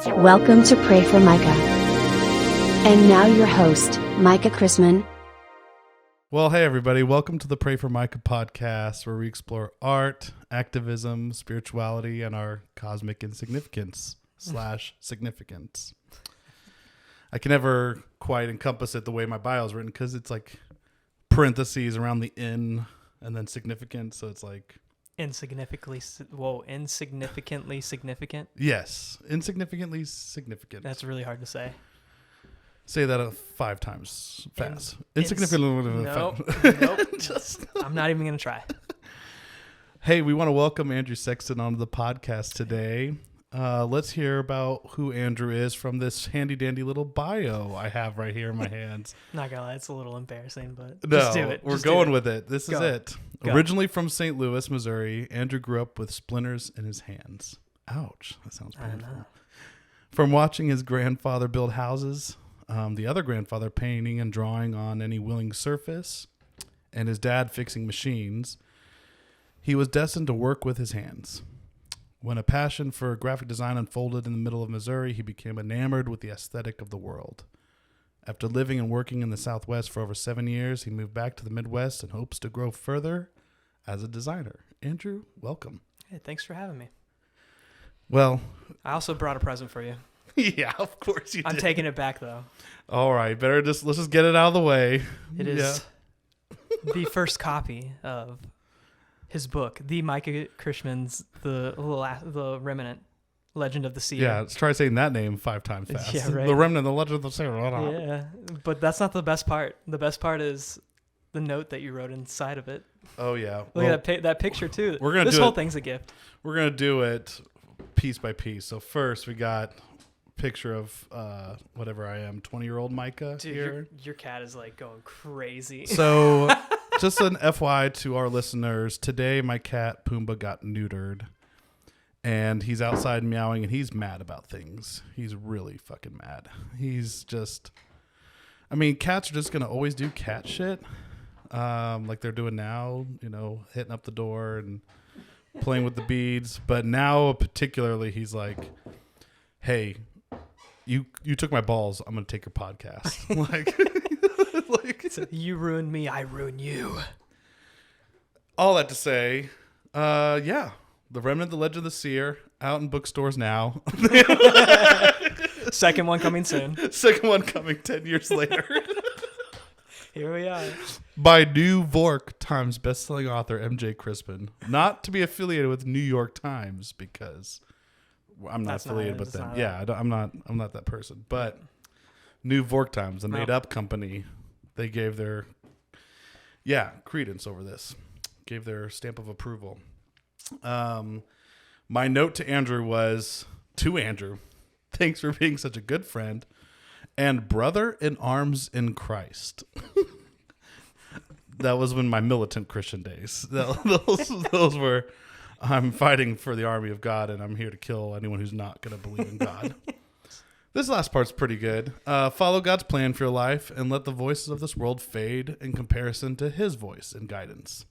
Welcome to Pray for Micah. And now your host, Micah Chrisman. Well, hey everybody, welcome to the Pray for Micah podcast, where we explore art, activism, spirituality, and our cosmic insignificance / significance. I can never quite encompass it the way my bio is written, because it's like parentheses around the in and then significant, so it's like... Insignificantly significant? Yes, insignificantly significant. That's really hard to say. Say that 5 times fast. Insignificantly Nope. I'm not even going to try. Hey, we want to welcome Andrew Sexton onto the podcast today. Let's hear about who Andrew is from this handy-dandy little bio I have right here in my hands. Not going to lie, it's a little embarrassing, but No, just do it. We're going with it. This is it. Go. Originally from St. Louis, Missouri, Andrew grew up with splinters in his hands. Ouch, that sounds painful. From watching his grandfather build houses, the other grandfather painting and drawing on any willing surface, and his dad fixing machines, he was destined to work with his hands. When a passion for graphic design unfolded in the middle of Missouri, he became enamored with the aesthetic of the world. After living and working in the Southwest for over 7 years, he moved back to the Midwest and hopes to grow further as a designer. Andrew, welcome. Hey, thanks for having me. Well, I also brought a present for you. Yeah, of course you did. I'm taking it back, though. All right, let's just get it out of the way. It is the first copy of his book, the Micah Chrisman's The Remnant, Legend of the Seer. Yeah, let's try saying that name 5 times fast. Yeah, right. The Remnant, the Legend of the Seer. Yeah, but that's not the best part. The best part is the note that you wrote inside of it. Oh, yeah. Look at that picture, too. We're gonna this do whole it. thing's a gift. We're going to do it piece by piece. So first we got a picture of whatever I am, 20-year-old Micah. Dude, here. your cat is like going crazy. So just an FYI to our listeners, today my cat Pumbaa got neutered. And he's outside meowing, and he's mad about things. He's really fucking mad. He's just... I mean, cats are just going to always do cat shit. Like they're doing now, hitting up the door and playing with the beads. But now, particularly, he's like, hey, you took my balls. I'm going to take your podcast. So you ruined me, I ruin you. All that to say, yeah. The Remnant, the Legend of the Seer, out in bookstores now. Second one coming soon. Second one coming 10 years later. Here we are. By New York Times bestselling author MjChrisman. Not to be affiliated with New York Times, because I'm not affiliated with them. Yeah, I'm not that person. But New York Times, the made-up company, they gave their credence over this. Gave their stamp of approval. My note to Andrew was, to Andrew, thanks for being such a good friend and brother in arms in Christ. That was when my militant Christian days. Those were, I'm fighting for the army of God and I'm here to kill anyone who's not going to believe in God. This last part's pretty good. Follow God's plan for your life and let the voices of this world fade in comparison to his voice and guidance.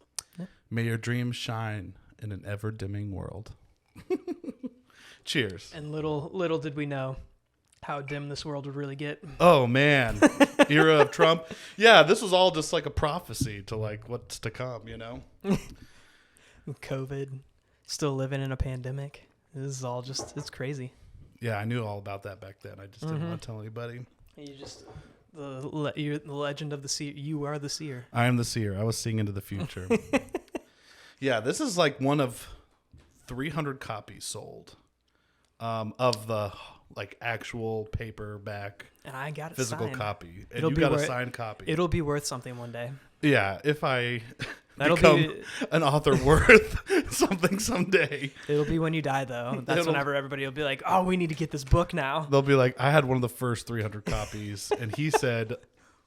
May your dreams shine in an ever-dimming world. Cheers. And little did we know how dim this world would really get. Oh, man. Era of Trump. Yeah, this was all just like a prophecy to like what's to come, COVID, still living in a pandemic. This is all just, it's crazy. Yeah, I knew all about that back then. I just didn't want to tell anybody. You're the legend of the seer. You are the seer. I am the seer. I was seeing into the future. Yeah, this is like one of 300 copies sold of the like actual paperback and I got it physical signed. Copy. And you got a signed copy. It'll be worth something one day. Yeah, if I That'll become an author worth something someday. It'll be when you die, though. That's whenever everybody will be like, oh, we need to get this book now. They'll be like, I had one of the first 300 copies, and he said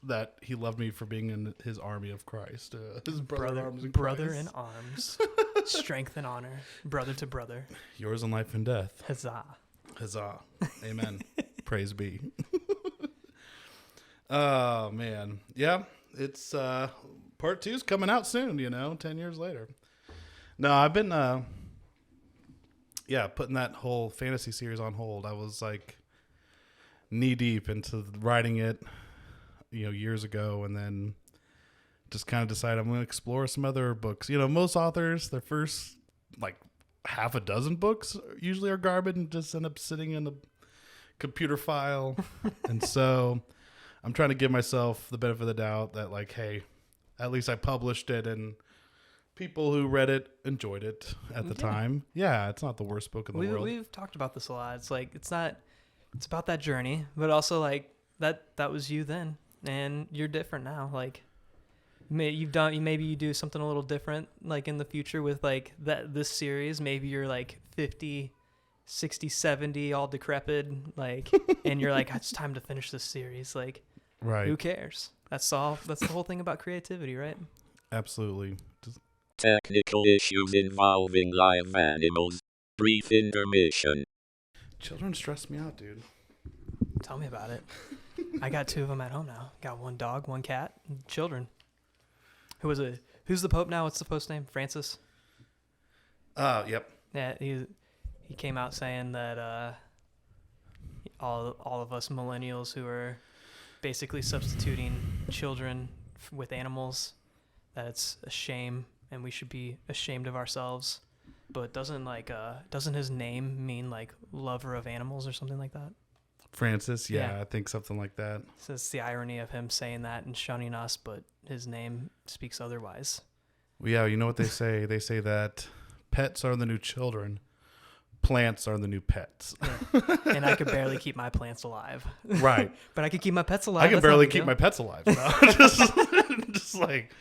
that he loved me for being in his army of Christ. His brother in arms. Strength and honor. Brother to brother. Yours in life and death. Huzzah. Huzzah. Amen. Praise be. Oh, man. Yeah, it's part 2 is coming out soon, 10 years later. No, I've been putting that whole fantasy series on hold. I was like knee deep into writing it, years ago, and then just kind of decided I'm going to explore some other books. Most authors, their first like half a dozen books usually are garbage and just end up sitting in a computer file. And so I'm trying to give myself the benefit of the doubt that like, hey, at least I published it and people who read it enjoyed it at the time. Yeah, it's not the worst book in the world. We've talked about this a lot. It's like it's about that journey, but also like that was you then, and you're different now. Like maybe you do something a little different like in the future with like this series. Maybe you're like 50, 60, 70, all decrepit, like, and you're like, it's time to finish this series. Like, right? Who cares? That's all. That's the whole thing about creativity, right? Absolutely. Technical issues involving live animals. Brief intermission. Children stress me out, dude. Tell me about it. I got 2 of them at home now. Got 1 dog, 1 cat, and children. Who's the Pope now? What's the Pope's name? Francis? Yep. Yeah, he came out saying that all of us millennials who are basically substituting children with animals, that it's a shame and we should be ashamed of ourselves. But doesn't his name mean like lover of animals or something like that? Francis, yeah, I think something like that. So it's the irony of him saying that and shunning us, but his name speaks otherwise. Well, yeah, you know what they say? They say that pets are the new children. Plants are the new pets. Yeah. And I could barely keep my plants alive. Right. But I could keep my pets alive. I can barely keep my pets alive. No? just like,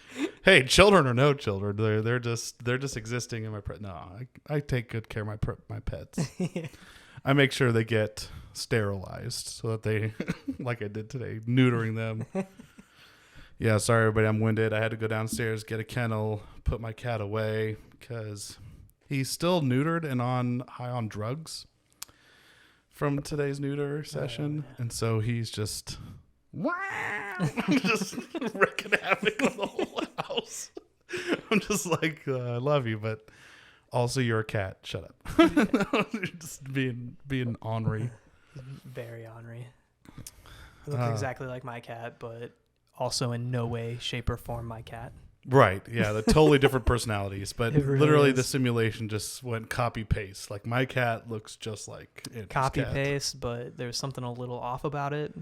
hey, children or no children, they're just existing in my no, I take good care of my pets. Yeah. I make sure they get sterilized so that they, like I did today, neutering them. Yeah, sorry everybody, I'm winded. I had to go downstairs, get a kennel, put my cat away because he's still neutered and high on drugs from today's neuter session. And so he's just just wreaking havoc on the whole house. I'm just like, I love you, but also you're a cat. Shut up. Just being ornery. Very ornery. He looks exactly like my cat, but also in no way, shape, or form my cat. Right. Yeah, they're totally different personalities, but It really literally is. the simulation just went copy paste. Like my cat looks just like Andrew's Copy cat. paste, but there's something a little off about it.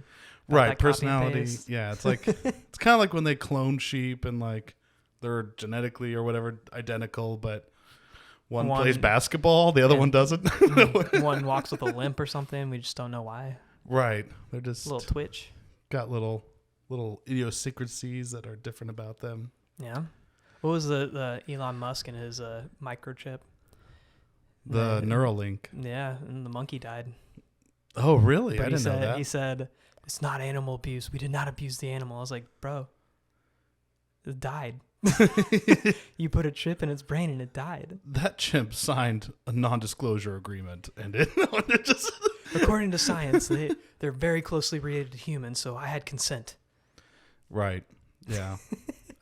Right, that copy and personality. paste. Yeah, it's like it's kind of like when they clone sheep and like they're genetically or whatever identical, but one plays basketball, the other one doesn't. One walks with a limp or something. We just don't know why. Right, they're just A little twitch. got little idiosyncrasies that are different about them. Yeah. What was the Elon Musk and his microchip? The Neuralink. Yeah, and the monkey died. Oh, really? But I didn't know that. He said, it's not animal abuse. We did not abuse the animal. I was like, bro, it died. You put a chip in its brain and it died. That chimp signed a non-disclosure agreement, and it just. According to science, they're very closely related to humans, so I had consent. Right. Yeah.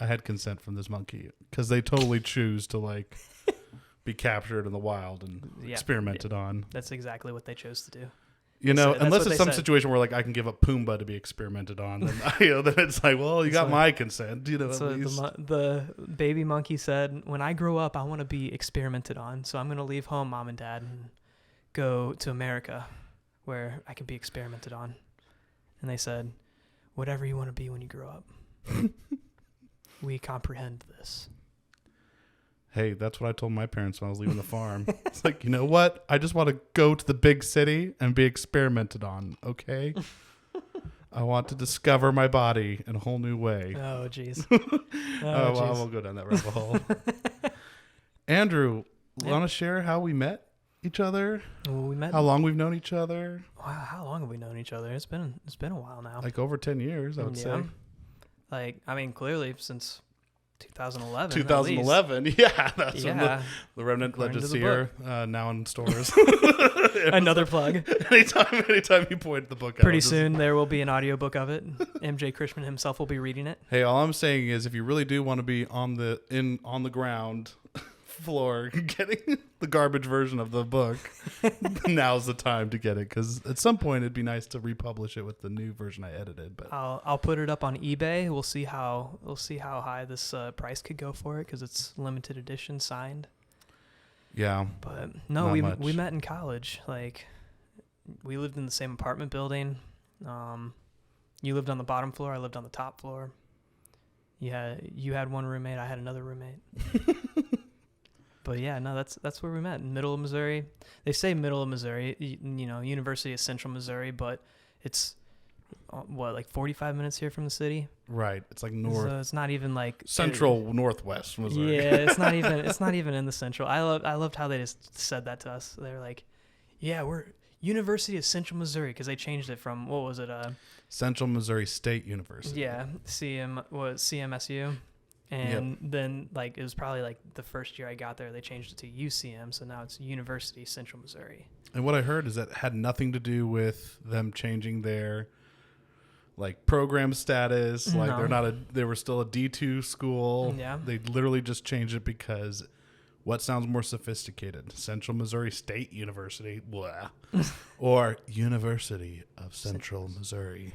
I had consent from this monkey because they totally choose to like be captured in the wild and experimented on. That's exactly what they chose to do. You know, That's unless what it's they some said. situation where like I can give up Pumbaa to be experimented on, then then it's like, well, you got my consent. You know, So at least. the baby monkey said, when I grow up, I want to be experimented on. So I'm going to leave home, mom and dad, and go to America where I can be experimented on. And they said, whatever you want to be when you grow up. We comprehend this. Hey, that's what I told my parents when I was leaving the farm. It's like, you know what? I just want to go to the big city and be experimented on, okay? I want to discover my body in a whole new way. Oh, jeez. Well, I won't go down that rabbit hole. Andrew, want to share how we met each other? Well, we met. How long we've known each other? Wow, how long have we known each other? It's been a while now. Like over 10 years, I would say. Like, I mean, clearly since 2011. 2011, yeah, that's when Yeah. the Remnant According Legends to the here, now in stores. Another plug. anytime you point the book out. Pretty soon there will be an audiobook of it. mjchrisman himself will be reading it. Hey, all I'm saying is if you really do want to be on the ground floor getting the garbage version of the book, now's the time to get it, because at some point it'd be nice to republish it with the new version I edited. But I'll put it up on eBay. We'll see how high this price could go for it, because it's limited edition, signed. Yeah, but no, we met in college. Like, we lived in the same apartment building. You lived on the bottom floor. I lived on the top floor. You had one roommate. I had another roommate. But yeah, no, that's where we met, in middle of Missouri. They say middle of Missouri, University of Central Missouri, but it's like 45 minutes here from the city. Right. It's like north. So it's not even like central northwest Missouri. Yeah, it's not even in the central. I loved how they just said that to us. They're like, yeah, we're University of Central Missouri, because they changed it from, what was it? Central Missouri State University. Yeah, CMSU. And then, like, it was probably like the first year I got there, they changed it to UCM, so now it's University Central Missouri. And what I heard is that had nothing to do with them changing their like program status. Like, they were still a D2 school. Yeah. They literally just changed it because what sounds more sophisticated? Central Missouri State University, blah, or University of Central Missouri.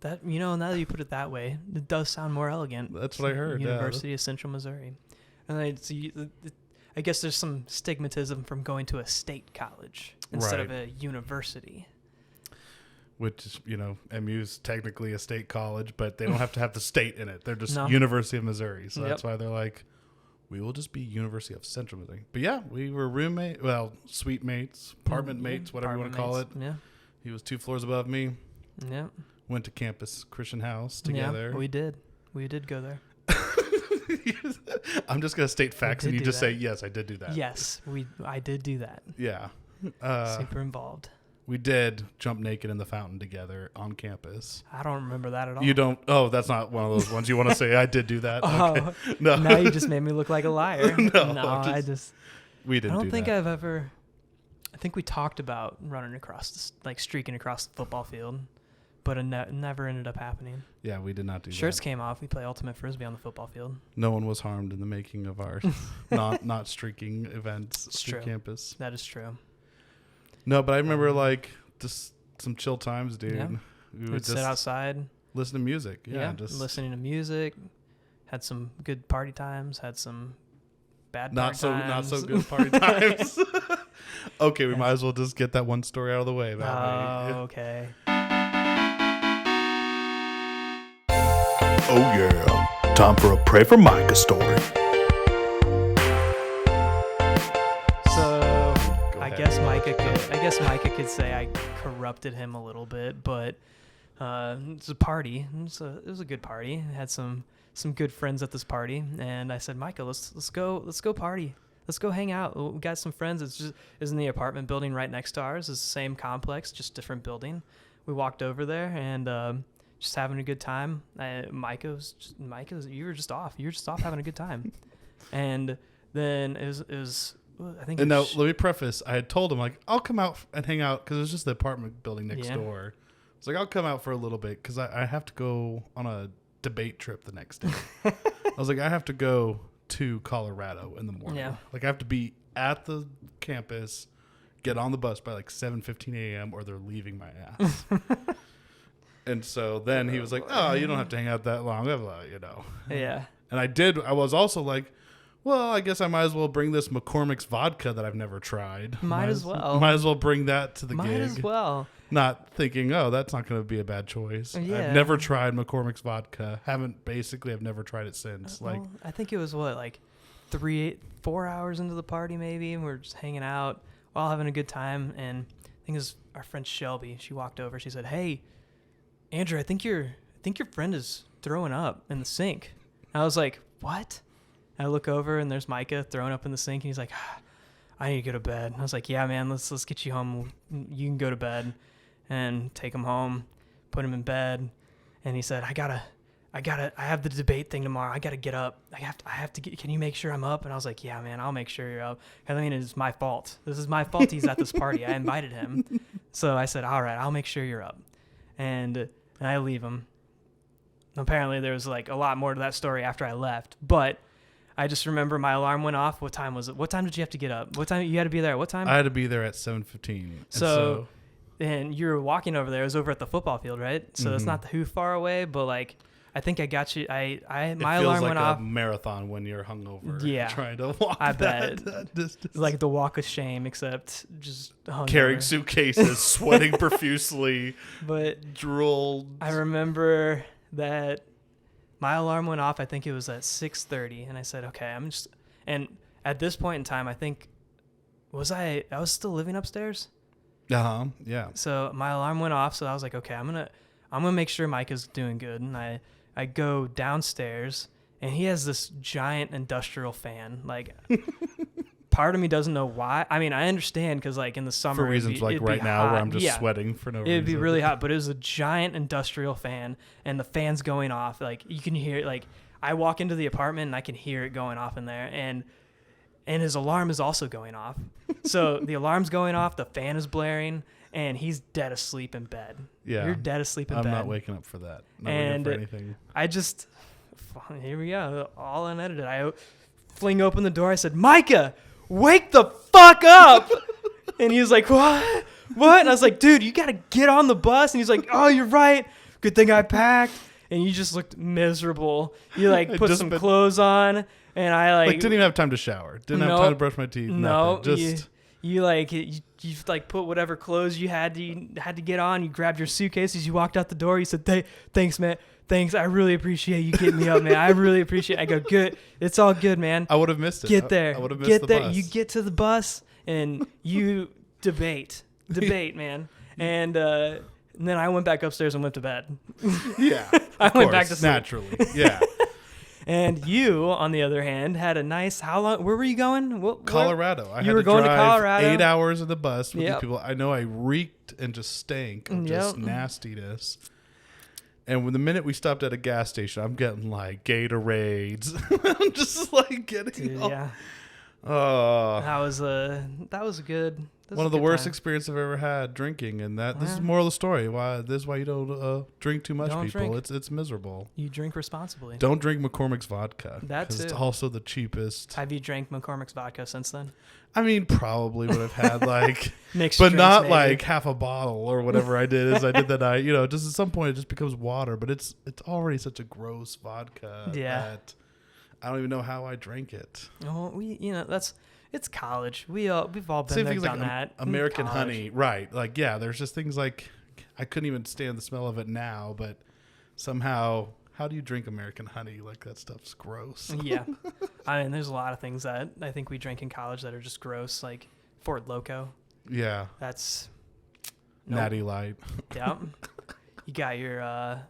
That, now that you put it that way, it does sound more elegant. That's what I heard. University of Central Missouri. And I guess there's some stigmatism from going to a state college instead of a university. Which is, MU's technically a state college, but they don't have to have the state in it. They're just University of Missouri. So that's why they're like, we will just be University of Central Missouri. But yeah, we were suite mates, apartment mates, whatever you want to call it. Yeah. He was 2 floors above me. Yeah. Went to campus Christian house together. Yeah, we did. We did go there. I'm just gonna state facts, and you just say yes. I did do that. Yes, I did do that. Yeah, super involved. We did jump naked in the fountain together on campus. I don't remember that at all. You don't? Oh, that's not one of those ones you want to say. I did do that. Okay. No. Now you just made me look like a liar. I just. We didn't. I don't think I've ever. I think we talked about running across, streaking across the football field. But it never ended up happening. Yeah, we did not do Shirts came off. We play ultimate frisbee on the football field. No one was harmed in the making of our not streaking events through campus. That is true. No, but I remember just some chill times, dude. Yeah. We would sit outside, listen to music. Yeah, just listening to music. Had some good party times. Had some bad not times. so good party times. Okay, we might as well just get that one story out of the way. Okay. Oh yeah, time for a Pray for Micah story. So I guess Micah could say I corrupted him a little bit, but it's a party. It was a good party. I had some good friends at this party, and I said, Micah, let's go party. Let's go hang out. We got some friends. It's in the apartment building right next to ours. It's the same complex, just different building. We walked over there and just having a good time. Micah, you were just off. You were just off having a good time. And then it was I think. And now let me preface. I had told him I'll come out and hang out because it was just the apartment building next door. It's I'll come out for a little bit because I have to go on a debate trip the next day. I was I have to go to Colorado in the morning. Yeah. I have to be at the campus, get on the bus by 7:15 a.m. or they're leaving my ass. And so then he was like, oh, you don't have to hang out that long. Yeah. And I was also well, I guess I might as well bring this McCormick's vodka that I've never tried. Might as well. Might as well bring that to the gig. Might as well. Not thinking, that's not going to be a bad choice. Yeah. I've never tried McCormick's vodka. I've never tried it since. I think it was 4 hours into the party maybe, and we're just hanging out, all having a good time. And I think it was our friend Shelby. She walked over. She said, "Hey, Andrew, I think your friend is throwing up in the sink." And I was like, "What?" And I look over and there's Micah throwing up in the sink, and he's like, "I need to go to bed." And I was like, "Yeah, man, let's get you home. You can go to bed." And take him home, put him in bed, and he said, I have the debate thing tomorrow. I gotta get up. I have to get. Can you make sure I'm up? And I was like, "Yeah, man, I'll make sure you're up." It's my fault. This is my fault. He's at this party. I invited him, so I said, "All right, I'll make sure you're up." And I leave him. Apparently, there was a lot more to that story after I left, but I just remember my alarm went off. What time was it? What time did you have to get up? What time you had to be there? What time? I had to be there at 7:15. And you were walking over there. It was over at the football field, right? So it's not too far away, but like I think I got you. My alarm went off. It feels like a marathon when you're hungover. Yeah, trying to walk. I bet. That distance. Like the walk of shame, except just hungover. Carrying suitcases, sweating profusely, but drool. I remember that my alarm went off. I think it was at 6:30, and I said, "Okay, I'm just." And at this point in time, I think I was still living upstairs. Yeah. So my alarm went off. So I was like, "Okay, I'm gonna make sure Micah's doing good." And I go downstairs, and he has this giant industrial fan. Like, part of me doesn't know why. I mean, I understand because like in the summer, for reasons like right now where I'm just sweating for no reason. It'd be really hot, but it was a giant industrial fan, and the fan's going off. Like you can hear it. Like I walk into the apartment, and I can hear it going off in there, and his alarm is also going off. So the alarm's going off, the fan is blaring, and he's dead asleep in bed. Yeah. You're dead asleep in bed. I'm not waking up for that. Not waking up for anything. I just, here we go, all unedited. I fling open the door. I said, "Micah, wake the fuck up." And he was like, "What? What?" And I was like, "Dude, you got to get on the bus." And he's like, "Oh, you're right. Good thing I packed." And you just looked miserable. You like put some clothes on. And I didn't even have time to shower. Didn't have time to brush my teeth. No, just you put whatever clothes you had to get on. You grabbed your suitcases. You walked out the door. You said, "Thanks, man. Thanks. I really appreciate you getting me up, man. I really appreciate." I go, "Good. It's all good, man." I would have missed it. Get there. I would have missed the bus. You get to the bus and you debate, man. And then I went back upstairs and went to bed. Yeah, I went back to sleep. Naturally. Yeah. And you, on the other hand, had a nice. How long? Where were you going? Colorado. I you had were to going to drive Colorado. 8 hours in the bus with Yep. these people. I know I reeked and just stank of just nastiness. And when the minute we stopped at a gas station, I'm getting like Gatorades. I'm just like getting. Dude, all, yeah. Oh. That was a good. One of the worst experiences I've ever had drinking, and this is the moral of the story. This is why you don't drink too much, people. Drink. It's miserable. You drink responsibly. Don't drink McCormick's vodka. That too. It's also the cheapest. Have you drank McCormick's vodka since then? I mean, probably would have had like, mixed but drinks, not maybe. like half a bottle or whatever I did that night. Just at some point it just becomes water, but it's already such a gross vodka. Yeah. That I don't even know how I drank it. Oh, it's college. We've all been there, done that. American college. honey, right? Like, yeah, there's just things like I couldn't even stand the smell of it now, but somehow, how do you drink American honey? Like that stuff's gross. Yeah, I mean, there's a lot of things that I think we drink in college that are just gross, like Fort Loco. Yeah, That's Natty Light. Yeah, you got your. I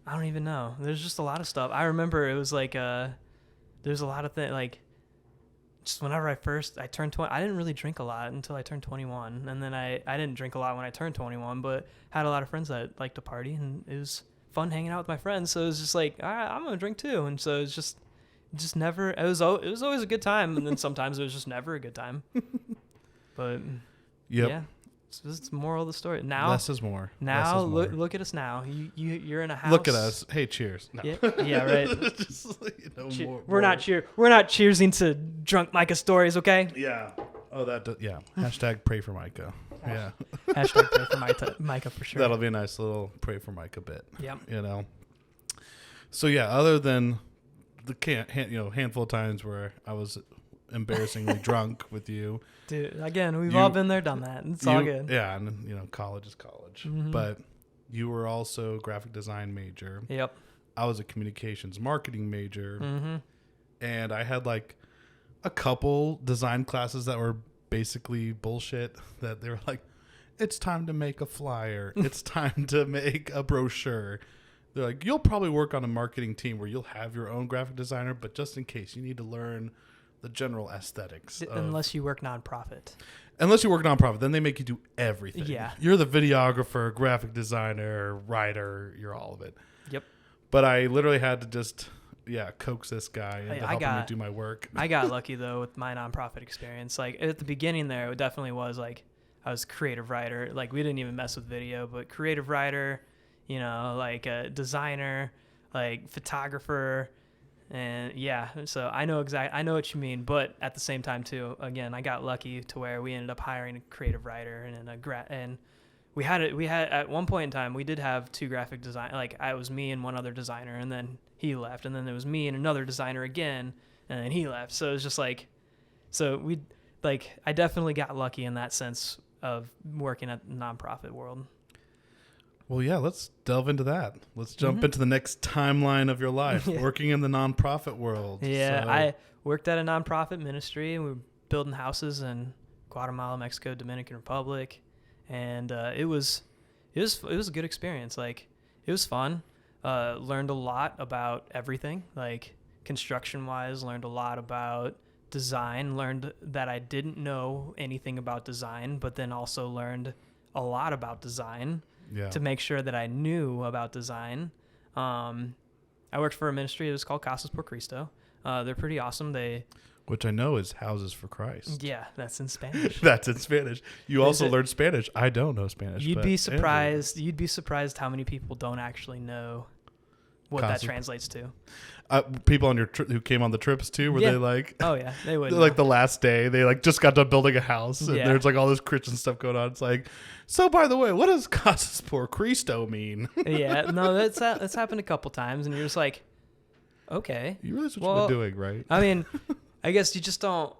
don't even know. There's just a lot of stuff. I remember it was like there's a lot of things like. Just whenever I turned 20, I didn't really drink a lot until I turned 21. And then I didn't drink a lot when I turned 21, but had a lot of friends that liked to party, and it was fun hanging out with my friends. So it was just like, all right, I'm going to drink too. And so it's just never, it was always a good time. And then sometimes it was just never a good time. But yeah, it's the moral of the story. Now, less is more. Now, Less is more. look at us now. You're in a house. Look at us. Hey, cheers. No. Yeah, right. Just, we're not cheersing to drunk Micah stories, okay? Yeah. Oh, yeah. Hashtag pray for Micah. Yeah. Hashtag pray for Micah for sure. That'll be a nice little pray for Micah bit. Yep. So yeah, other than the handful of times where I was embarrassingly drunk with you. Dude, again, we've all been there, done that. It's all good. Yeah, and college is college. Mm-hmm. But you were also a graphic design major. Yep. I was a communications marketing major. Mm-hmm. And I had like a couple design classes that were basically bullshit, that they were like, it's time to make a flyer. It's time to make a brochure. They're like, you'll probably work on a marketing team where you'll have your own graphic designer, but just in case, you need to learn the general aesthetics. Unless you work nonprofit. Unless you work nonprofit, then they make you do everything. Yeah. You're the videographer, graphic designer, writer, you're all of it. Yep. But I literally had to just, coax this guy into helping me do my work. I got lucky, though, with my nonprofit experience. Like, at the beginning there, it definitely was, like, I was a creative writer. Like, we didn't even mess with video, but creative writer, like a designer, like photographer, And yeah, so I know what you mean, but at the same time too, again, I got lucky to where we ended up hiring a creative writer and we had at one point in time, we did have 2 graphic design, like I was me and one other designer, and then he left, and then there was me and another designer again, and then he left. So it was just like, I definitely got lucky in that sense of working at the nonprofit world. Well, yeah, let's delve into that. Let's jump into the next timeline of your life, working in the nonprofit world. Yeah, So, I worked at a nonprofit ministry, and we were building houses in Guatemala, Mexico, Dominican Republic, and it was a good experience. Like, it was fun. Learned a lot about everything, like construction-wise. Learned a lot about design. Learned that I didn't know anything about design, but then also learned a lot about design. Yeah. To make sure that I knew about design. I worked for a ministry. It was called Casas por Cristo. They're pretty awesome. Which I know is Houses for Christ. Yeah, that's in Spanish. That's in Spanish. You also learned Spanish. I don't know Spanish. You'd be surprised. You'd be surprised how many people don't actually know what that translates to. People on your who came on the trips too, were they like? Oh yeah, they would. Like the last day, they like just got done building a house, and there's like all this Christian stuff going on. It's like, so by the way, what does Casas por Cristo mean? Yeah, no, that's happened a couple times, and you're just like, okay, you realize what you've been doing, right? I mean, I guess you just don't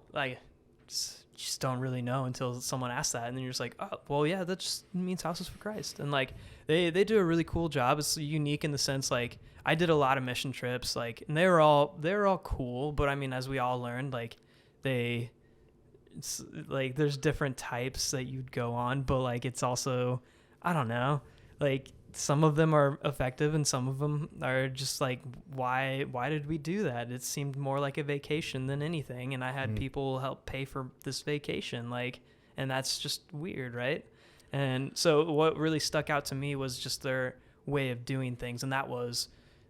just don't really know until someone asks that, and then you're just like, oh, well, yeah, that just means Houses for Christ, and like they do a really cool job. It's unique in the sense like I did a lot of mission trips, like, and they were all cool, but I mean, as we all learned, like it's like there's different types that you'd go on, but like it's also, I don't know, like some of them are effective and some of them are just like, why did we do that? It seemed more like a vacation than anything, and I had people help pay for this vacation, like, and that's just weird, right? And so what really stuck out to me was just their way of doing things, and that was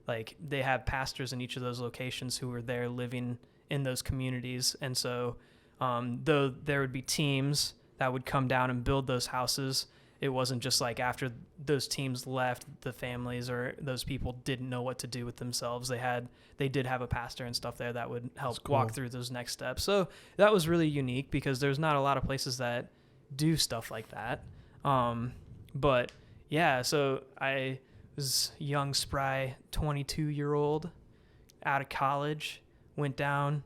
like they have pastors in each of those locations who were there living in those communities, and so though there would be teams that would come down and build those houses, it wasn't just like after those teams left, the families or those people didn't know what to do with themselves. They did have a pastor and stuff there that would help walk through those next steps. So that was really unique because there's not a lot of places that do stuff like that. But yeah, so I was a young, spry 22-year-old out of college, went down,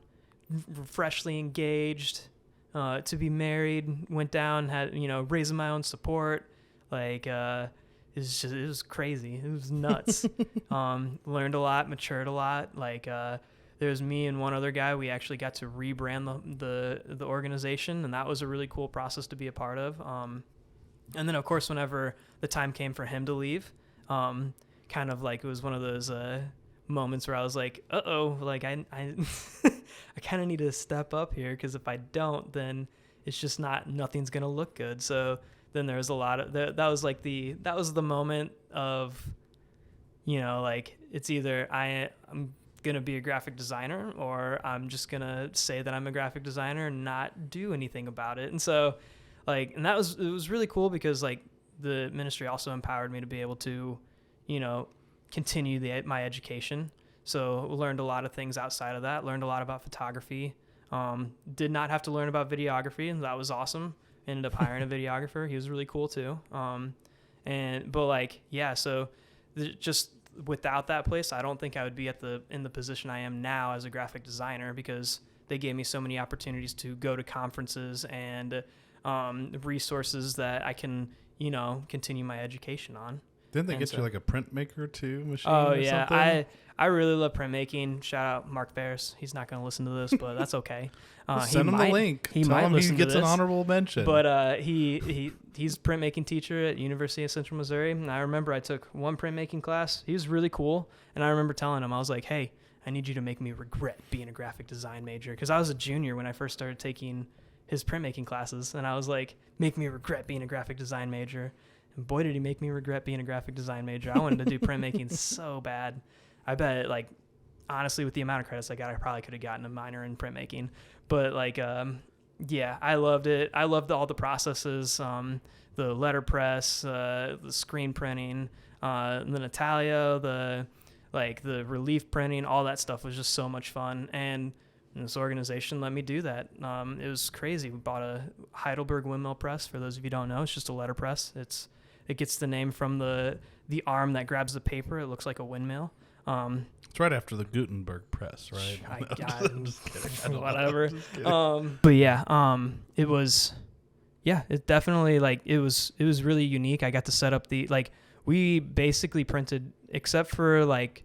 freshly engaged, to be married, went down, had, raising my own support. Like, it was crazy. It was nuts. Learned a lot, matured a lot. Like, there's me and one other guy. We actually got to rebrand the organization, and that was a really cool process to be a part of. And then of course, whenever the time came for him to leave, kind of like it was one of those, moments where I was like, uh-oh, like I I kind of need to step up here, because if I don't, then it's just nothing's going to look good. So then there was a lot of, that was the moment of, like it's either I'm going to be a graphic designer, or I'm just going to say that I'm a graphic designer and not do anything about it. And so it was really cool because like the ministry also empowered me to be able to, continue my education. So learned a lot of things outside of that, learned a lot about photography. Did not have to learn about videography, and that was awesome. Ended up hiring a videographer. He was really cool too. So just without that place, I don't think I would be in the position I am now as a graphic designer, because they gave me so many opportunities to go to conferences and resources that I can, continue my education on. Didn't they get you like a printmaker too machine? Oh or yeah, something? I really love printmaking. Shout out Mark Ferris. He's not going to listen to this, but that's okay. Send him the link. Tell him he gets an honorable mention. But he's a printmaking teacher at University of Central Missouri. And I remember I took one printmaking class. He was really cool, and I remember telling him, I was like, "Hey, I need you to make me regret being a graphic design major," because I was a junior when I first started taking his printmaking classes, and I was like, "Make me regret being a graphic design major." And boy, did he make me regret being a graphic design major. I wanted to do printmaking so bad. I bet, like, honestly, with the amount of credits I got, I probably could have gotten a minor in printmaking. But, like, yeah, I loved it. I loved all the processes, the letterpress, the screen printing, the Natalia, like the relief printing, all that stuff was just so much fun. And this organization let me do that. It was crazy. We bought a Heidelberg windmill press. For those of you who don't know, it's just a letterpress. It gets the name from the arm that grabs the paper. It looks like a windmill. It's right after the Gutenberg press, right? I'm just kidding. Whatever. Kidding. But yeah, it was, it definitely, like, it was really unique. I got to set up we basically printed, except for like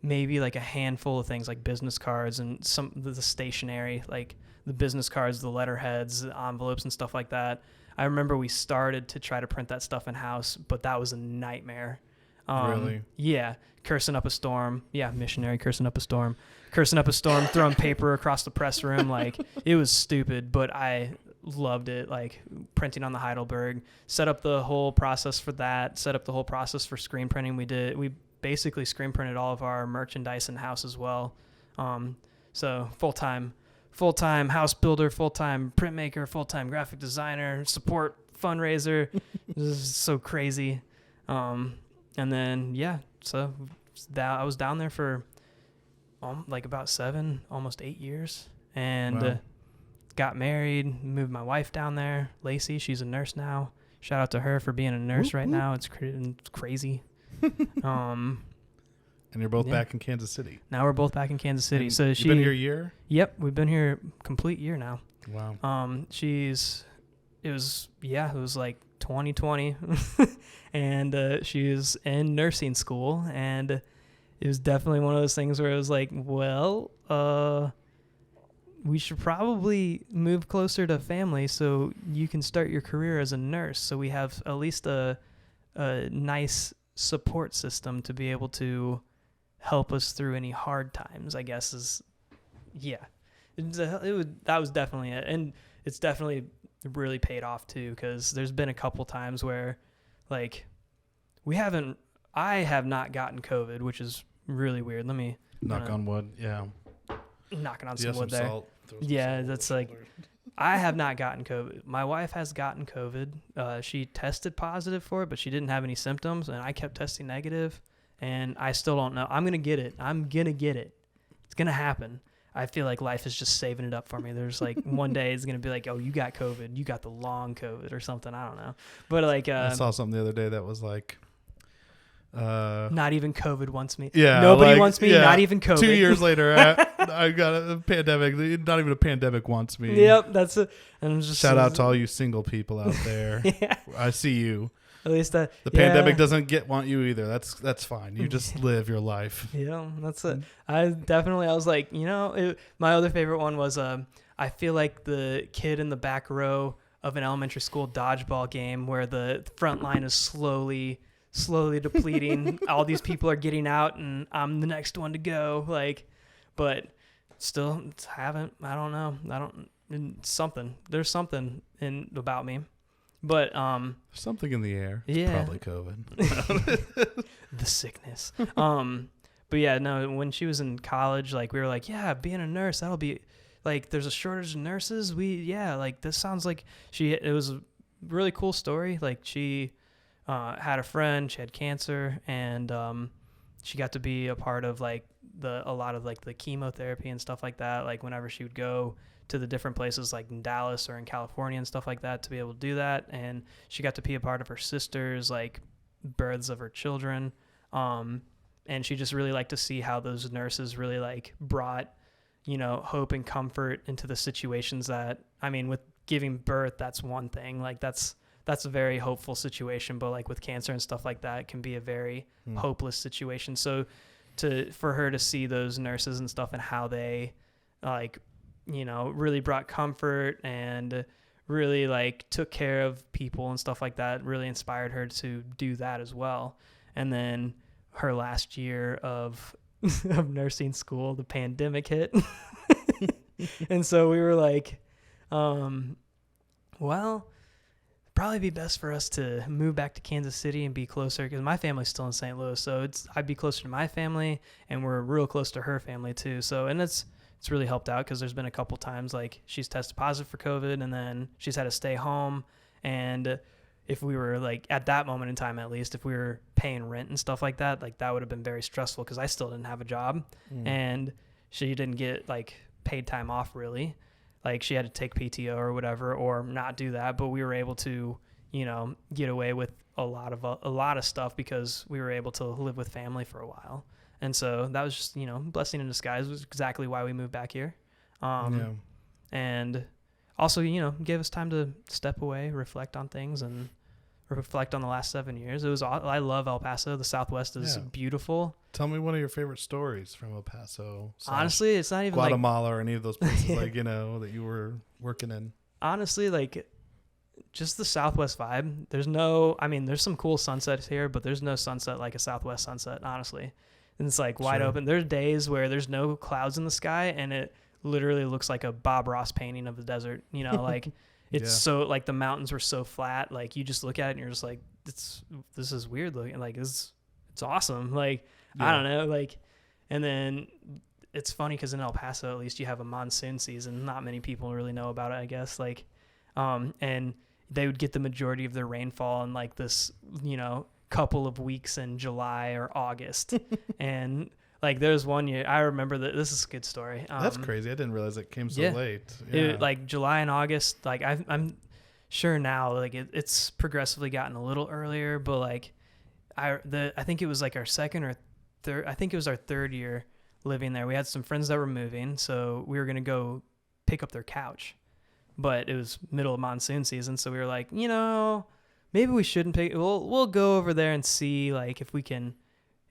maybe like a handful of things like business cards and some of the stationery, like the business cards, the letterheads, the envelopes and stuff like that. I remember we started to try to print that stuff in house, but that was a nightmare. Really? Yeah. Cursing up a storm. Yeah. Missionary cursing up a storm, throwing paper across the press room. Like, it was stupid, but I loved it. Like, printing on the Heidelberg, set up the whole process for that, set up the whole process for screen printing. We basically screen printed all of our merchandise in house as well. So full-time house builder, full-time printmaker, full-time graphic designer, support fundraiser. This is so crazy. And then, so I was down there for like about 7, almost 8 years, and got married, moved my wife down there, Lacey. She's a nurse now. Shout out to her for being a nurse right now. It's crazy. And you're both back in Kansas City. Now we're both back in Kansas City. And so you've been here a year? Yep, we've been here a complete year now. Wow. It was like 2020 and she was in nursing school, and it was definitely one of those things where it was like, well, we should probably move closer to family so you can start your career as a nurse, so we have at least a nice support system to be able to help us through any hard times, I guess. That was definitely it. And it's definitely really paid off too, because there's been a couple times where, like, I have not gotten COVID, which is really weird. Let me knock on wood. Yeah. Knocking on some wood there. Yeah, that's like, I have not gotten COVID. My wife has gotten COVID. She tested positive for it, but she didn't have any symptoms, and I kept testing negative, and I still don't know. I'm going to get it. It's going to happen. I feel like life is just saving it up for me. There's like one day it's going to be like, oh, you got COVID. You got the long COVID or something. I don't know. But like, I saw something the other day that was like, not even COVID wants me. Yeah. Nobody wants me. Yeah. Not even COVID. 2 years later, I got a pandemic. Not even a pandemic wants me. Yep. That's it. And just shout out to all you single people out there. Yeah. I see you. At least the pandemic doesn't want you either. That's fine. You just live your life. Yeah, that's it. I was like, my other favorite one was, I feel like the kid in the back row of an elementary school dodgeball game where the front line is slowly depleting. All these people are getting out, and I'm the next one to go. Like, but still I don't know. There's something about me. But something in the air. It's probably COVID. The sickness. But yeah, no, when she was in college, like, we were like, yeah, being a nurse, that'll be like, there's a shortage of nurses. Like, this sounds like it was a really cool story. Like, she had a friend, she had cancer, and she got to be a part of like a lot of like the chemotherapy and stuff like that. Like, whenever she would go to the different places like in Dallas or in California and stuff like that, to be able to do that. And she got to be a part of her sister's like births of her children. And she just really liked to see how those nurses really like brought, hope and comfort into the situations that, I mean, with giving birth, that's one thing. Like, that's a very hopeful situation, but like with cancer and stuff like that, it can be a very hopeless situation. So for her to see those nurses and stuff and how they like, really brought comfort and really like took care of people and stuff like that, really inspired her to do that as well. And then her last year of nursing school, the pandemic hit. And so we were like, well, probably be best for us to move back to Kansas City and be closer, because my family's still in St. Louis. So I'd be closer to my family, and we're real close to her family too. So, and it's really helped out, because there's been a couple times like she's tested positive for COVID, and then she's had to stay home, and if we were like at that moment in time, at least if we were paying rent and stuff like that would have been very stressful because I still didn't have a job and she didn't get like paid time off really. Like she had to take PTO or whatever, or not do that. But we were able to, you know, get away with a lot of stuff because we were able to live with family for a while. And so that was just, you know, blessing in disguise. It was exactly why we moved back here. And also, you know, gave us time to step away, reflect on things, and reflect on the last 7 years. I love El Paso. The Southwest is beautiful. Tell me one of your favorite stories from El Paso. Honestly, it's not even Guatemala or any of those places like, you know, that you were working in. Honestly, like just the Southwest vibe. There's some cool sunsets here, but there's no sunset like a Southwest sunset, honestly. And it's like wide open. There's days where there's no clouds in the sky and it literally looks like a Bob Ross painting of the desert, you know, like it's so like the mountains were so flat. Like you just look at it and you're just like, this is weird looking. Like it's awesome. Like, I don't know. Like, and then it's funny because in El Paso, at least you have a monsoon season. Not many people really know about it, I guess. Like, and they would get the majority of their rainfall in like this, you know, couple of weeks in July or August. And like there's one year I remember that this is a good story. That's crazy. I didn't realize it came so late. Like July and August, like I'm sure now like it's progressively gotten a little earlier, but like I think it was like our second or third, I think it was our third year living there. We had some friends that were moving, so we were going to go pick up their couch, but it was middle of monsoon season. So we were like, you know, maybe we shouldn't pick. We'll go over there and see like if we can.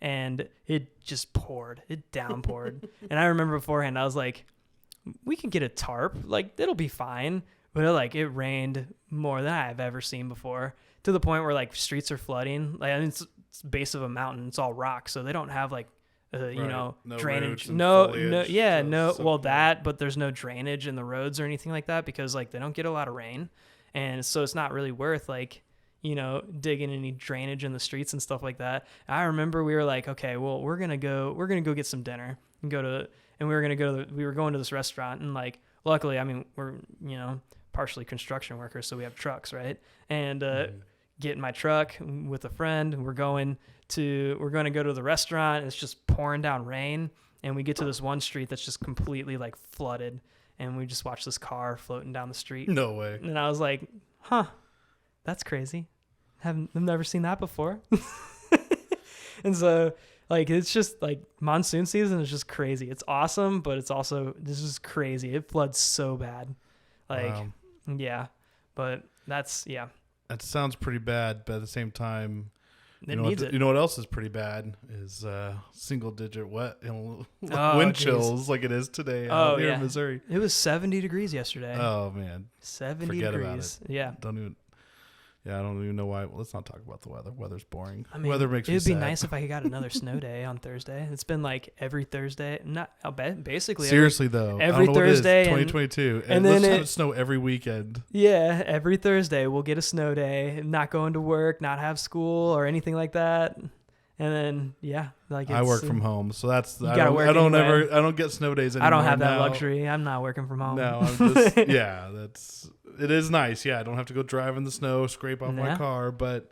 And it just poured. It downpoured. And I remember beforehand, I was like, we can get a tarp. Like, it'll be fine. But it rained more than I've ever seen before, to the point where like streets are flooding. Like, I mean, it's base of a mountain. It's all rock. So they don't have like, you know, no drainage. Foliage, But there's no drainage in the roads or anything like that because like they don't get a lot of rain. And so it's not really worth like, you know, digging any drainage in the streets and stuff like that. I remember we were like, okay, well, we're going to go get some dinner and we were going to this restaurant, and like, luckily, I mean, we're, you know, partially construction workers, so we have trucks, right? And, get in my truck with a friend. We're going to go to the restaurant. And it's just pouring down rain. And we get to this one street that's just completely like flooded. And we just watch this car floating down the street. No way. And I was like, huh. That's crazy. I've never seen that before. And so like, it's just like monsoon season is just crazy. It's awesome, but it's also, this is crazy. It floods so bad. Like, yeah, but that's, That sounds pretty bad, but at the same time, it needs it. You know what else is pretty bad is single digit wind chills like it is today here in Missouri. It was 70 degrees yesterday. Oh man, 70 Forget degrees. About it. Yeah. I don't even know why. Let's not talk about the weather. Weather's boring. I mean, weather makes me sad. It'd be nice if I got another snow day on Thursday. It's been like every Thursday. Basically. Seriously every Thursday. 2022. And then then have it snow every weekend. Yeah, every Thursday we'll get a snow day. Not going to work, not have school or anything like that. And then I work from home, so that's I don't get snow days anymore. I don't have that luxury. I'm not working from home. No, I'm just it is nice. Yeah, I don't have to go drive in the snow, scrape off my car, but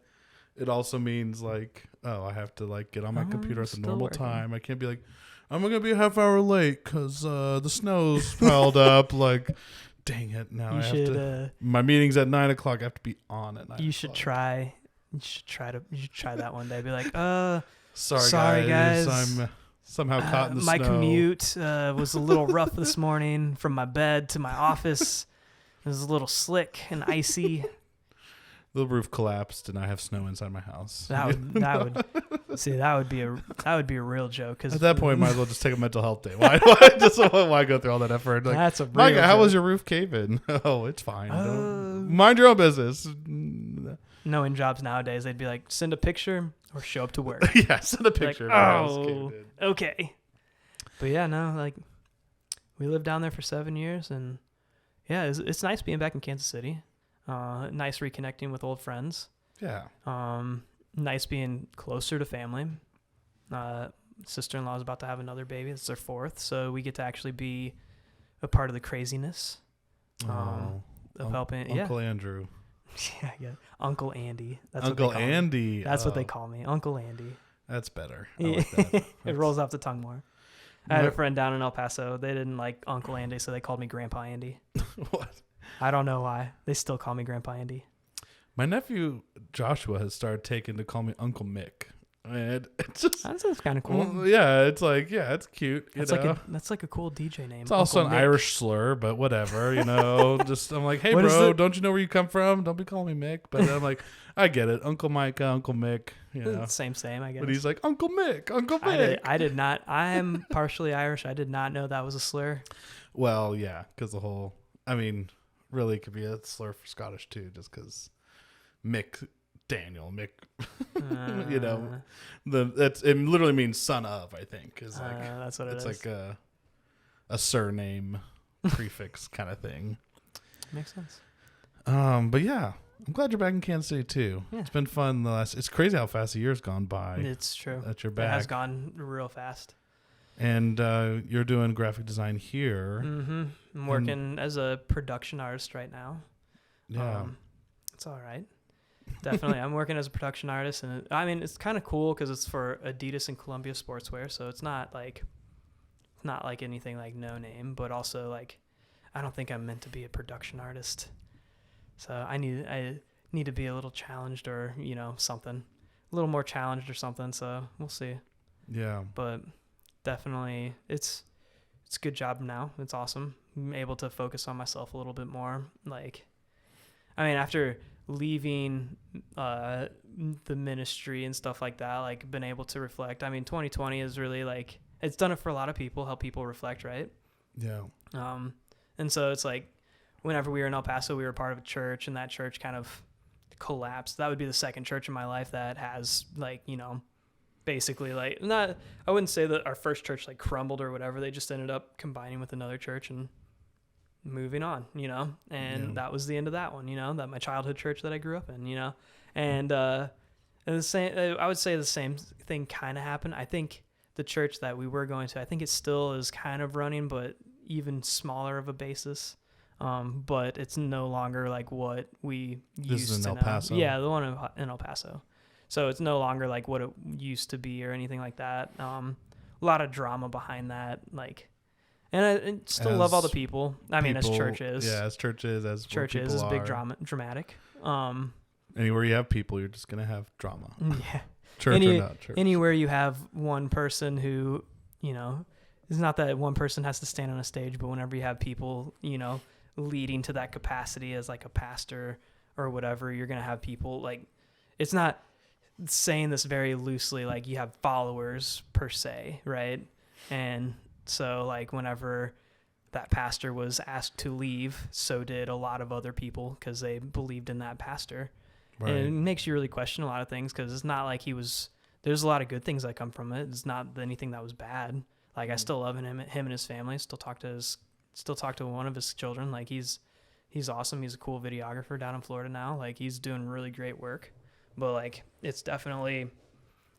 it also means like, I have to like get on my computer at the normal time. I can't be like, I'm going to be a half hour late because the snow's piled up. Like, dang it. Now my meeting's at 9:00. I have to be on at 9:00. You should try that one day. Be like, sorry guys. I'm somehow caught in the snow. My commute was a little rough this morning from my bed to my office. It was a little slick and icy. The roof collapsed and I have snow inside my house. That would be a real joke. Cause at that point, might as well just take a mental health day. Why go through all that effort? Like, that's a real Micah, how joke. was your roof caving? Oh, it's fine. Mind your own business. Knowing jobs nowadays, they'd be like, send a picture or show up to work. Yeah, send a picture. Like, okay. But yeah, no, like we lived down there for 7 years, and yeah, it's nice being back in Kansas City. Nice reconnecting with old friends. Yeah. Nice being closer to family. Sister-in-law is about to have another baby. It's their fourth, so we get to actually be a part of the craziness of helping. Uncle Andrew. Yeah. Uncle Andy. That's Uncle what they call Andy. Me. That's what they call me. Uncle Andy. That's better. I like that. It rolls off the tongue more. I had a friend down in El Paso. They didn't like Uncle Andy, so they called me Grandpa Andy. What? I don't know why. They still call me Grandpa Andy. My nephew Joshua has started taking to call me Uncle Mick. And it's just, that sounds kind of cool. Well, yeah, it's like, yeah, it's cute. That's like a cool DJ name. It's also Uncle an Mick. Irish slur, but whatever, just I'm like, hey, What is bro, it? don't you know where you come from? Don't be calling me Mick. But I'm like, I get it, Uncle Micah, Uncle Mick, Same, I guess. But he's like, Uncle Mick, Uncle Mick. I did not. I am partially Irish. I did not know that was a slur. Well, yeah, because really it could be a slur for Scottish too, just because Daniel Mick, it literally means son of. I think is like that's what it is. It's like a surname prefix kind of thing. Makes sense. But yeah, I'm glad you're back in Kansas City too. Yeah. It's been fun. It's crazy how fast a year's gone by. It's true. That you're back. It has gone real fast. And you're doing graphic design here. Mm-hmm. I'm working as a production artist right now. Yeah, it's all right. Definitely. I'm working as a production artist, and it's kind of cool because it's for Adidas and Columbia Sportswear, so it's not like anything like no name, but also like I don't think I'm meant to be a production artist. So I need to be a little challenged or, something. A little more challenged or something, so we'll see. Yeah. But definitely it's a good job now. It's awesome. I'm able to focus on myself a little bit more. After leaving the ministry and stuff like that, been able to reflect. 2020 is really it's done it for a lot of people, help people reflect, right? Yeah. And so it's whenever we were in El Paso, we were part of a church, and that church kind of collapsed. That would be the second church in my life that has basically I wouldn't say that our first church crumbled or whatever. They just ended up combining with another church and moving on, and that was the end of that one, that my childhood church that I grew up in, and the same, I would say the same thing kind of happened. I think the church that we were going to, I think it still is kind of running, but even smaller of a basis. But it's no longer what we used to know. Paso. Yeah, the one in El Paso. So it's no longer what it used to be or anything like that. A lot of drama behind that, and I still love all the people. As church is. Yeah, as church is. As church is big dramatic. Anywhere you have people, you're just going to have drama. Yeah. Church or not church. Anywhere you have one person who, it's not that one person has to stand on a stage, but whenever you have people, leading to that capacity as a pastor or whatever, you're going to have people it's not saying this very loosely, you have followers per se, right? And so whenever that pastor was asked to leave, so did a lot of other people because they believed in that pastor. Right. And it makes you really question a lot of things because it's not there's a lot of good things that come from it. It's not anything that was bad. I still love him and his family. Still talk to one of his children. He's awesome. He's a cool videographer down in Florida now. He's doing really great work. But it's definitely,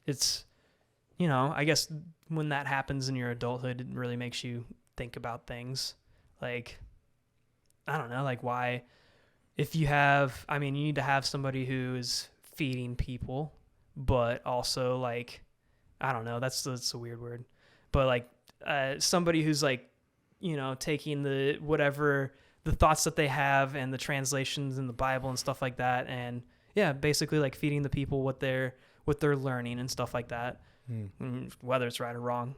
I guess when that happens in your adulthood, it really makes you think about things. I don't know, why, if you have, you need to have somebody who is feeding people, but also I don't know, that's a weird word, but somebody who's taking the thoughts that they have and the translations in the Bible and stuff like that, and yeah, basically feeding the people what they're learning and stuff like that. Whether it's right or wrong,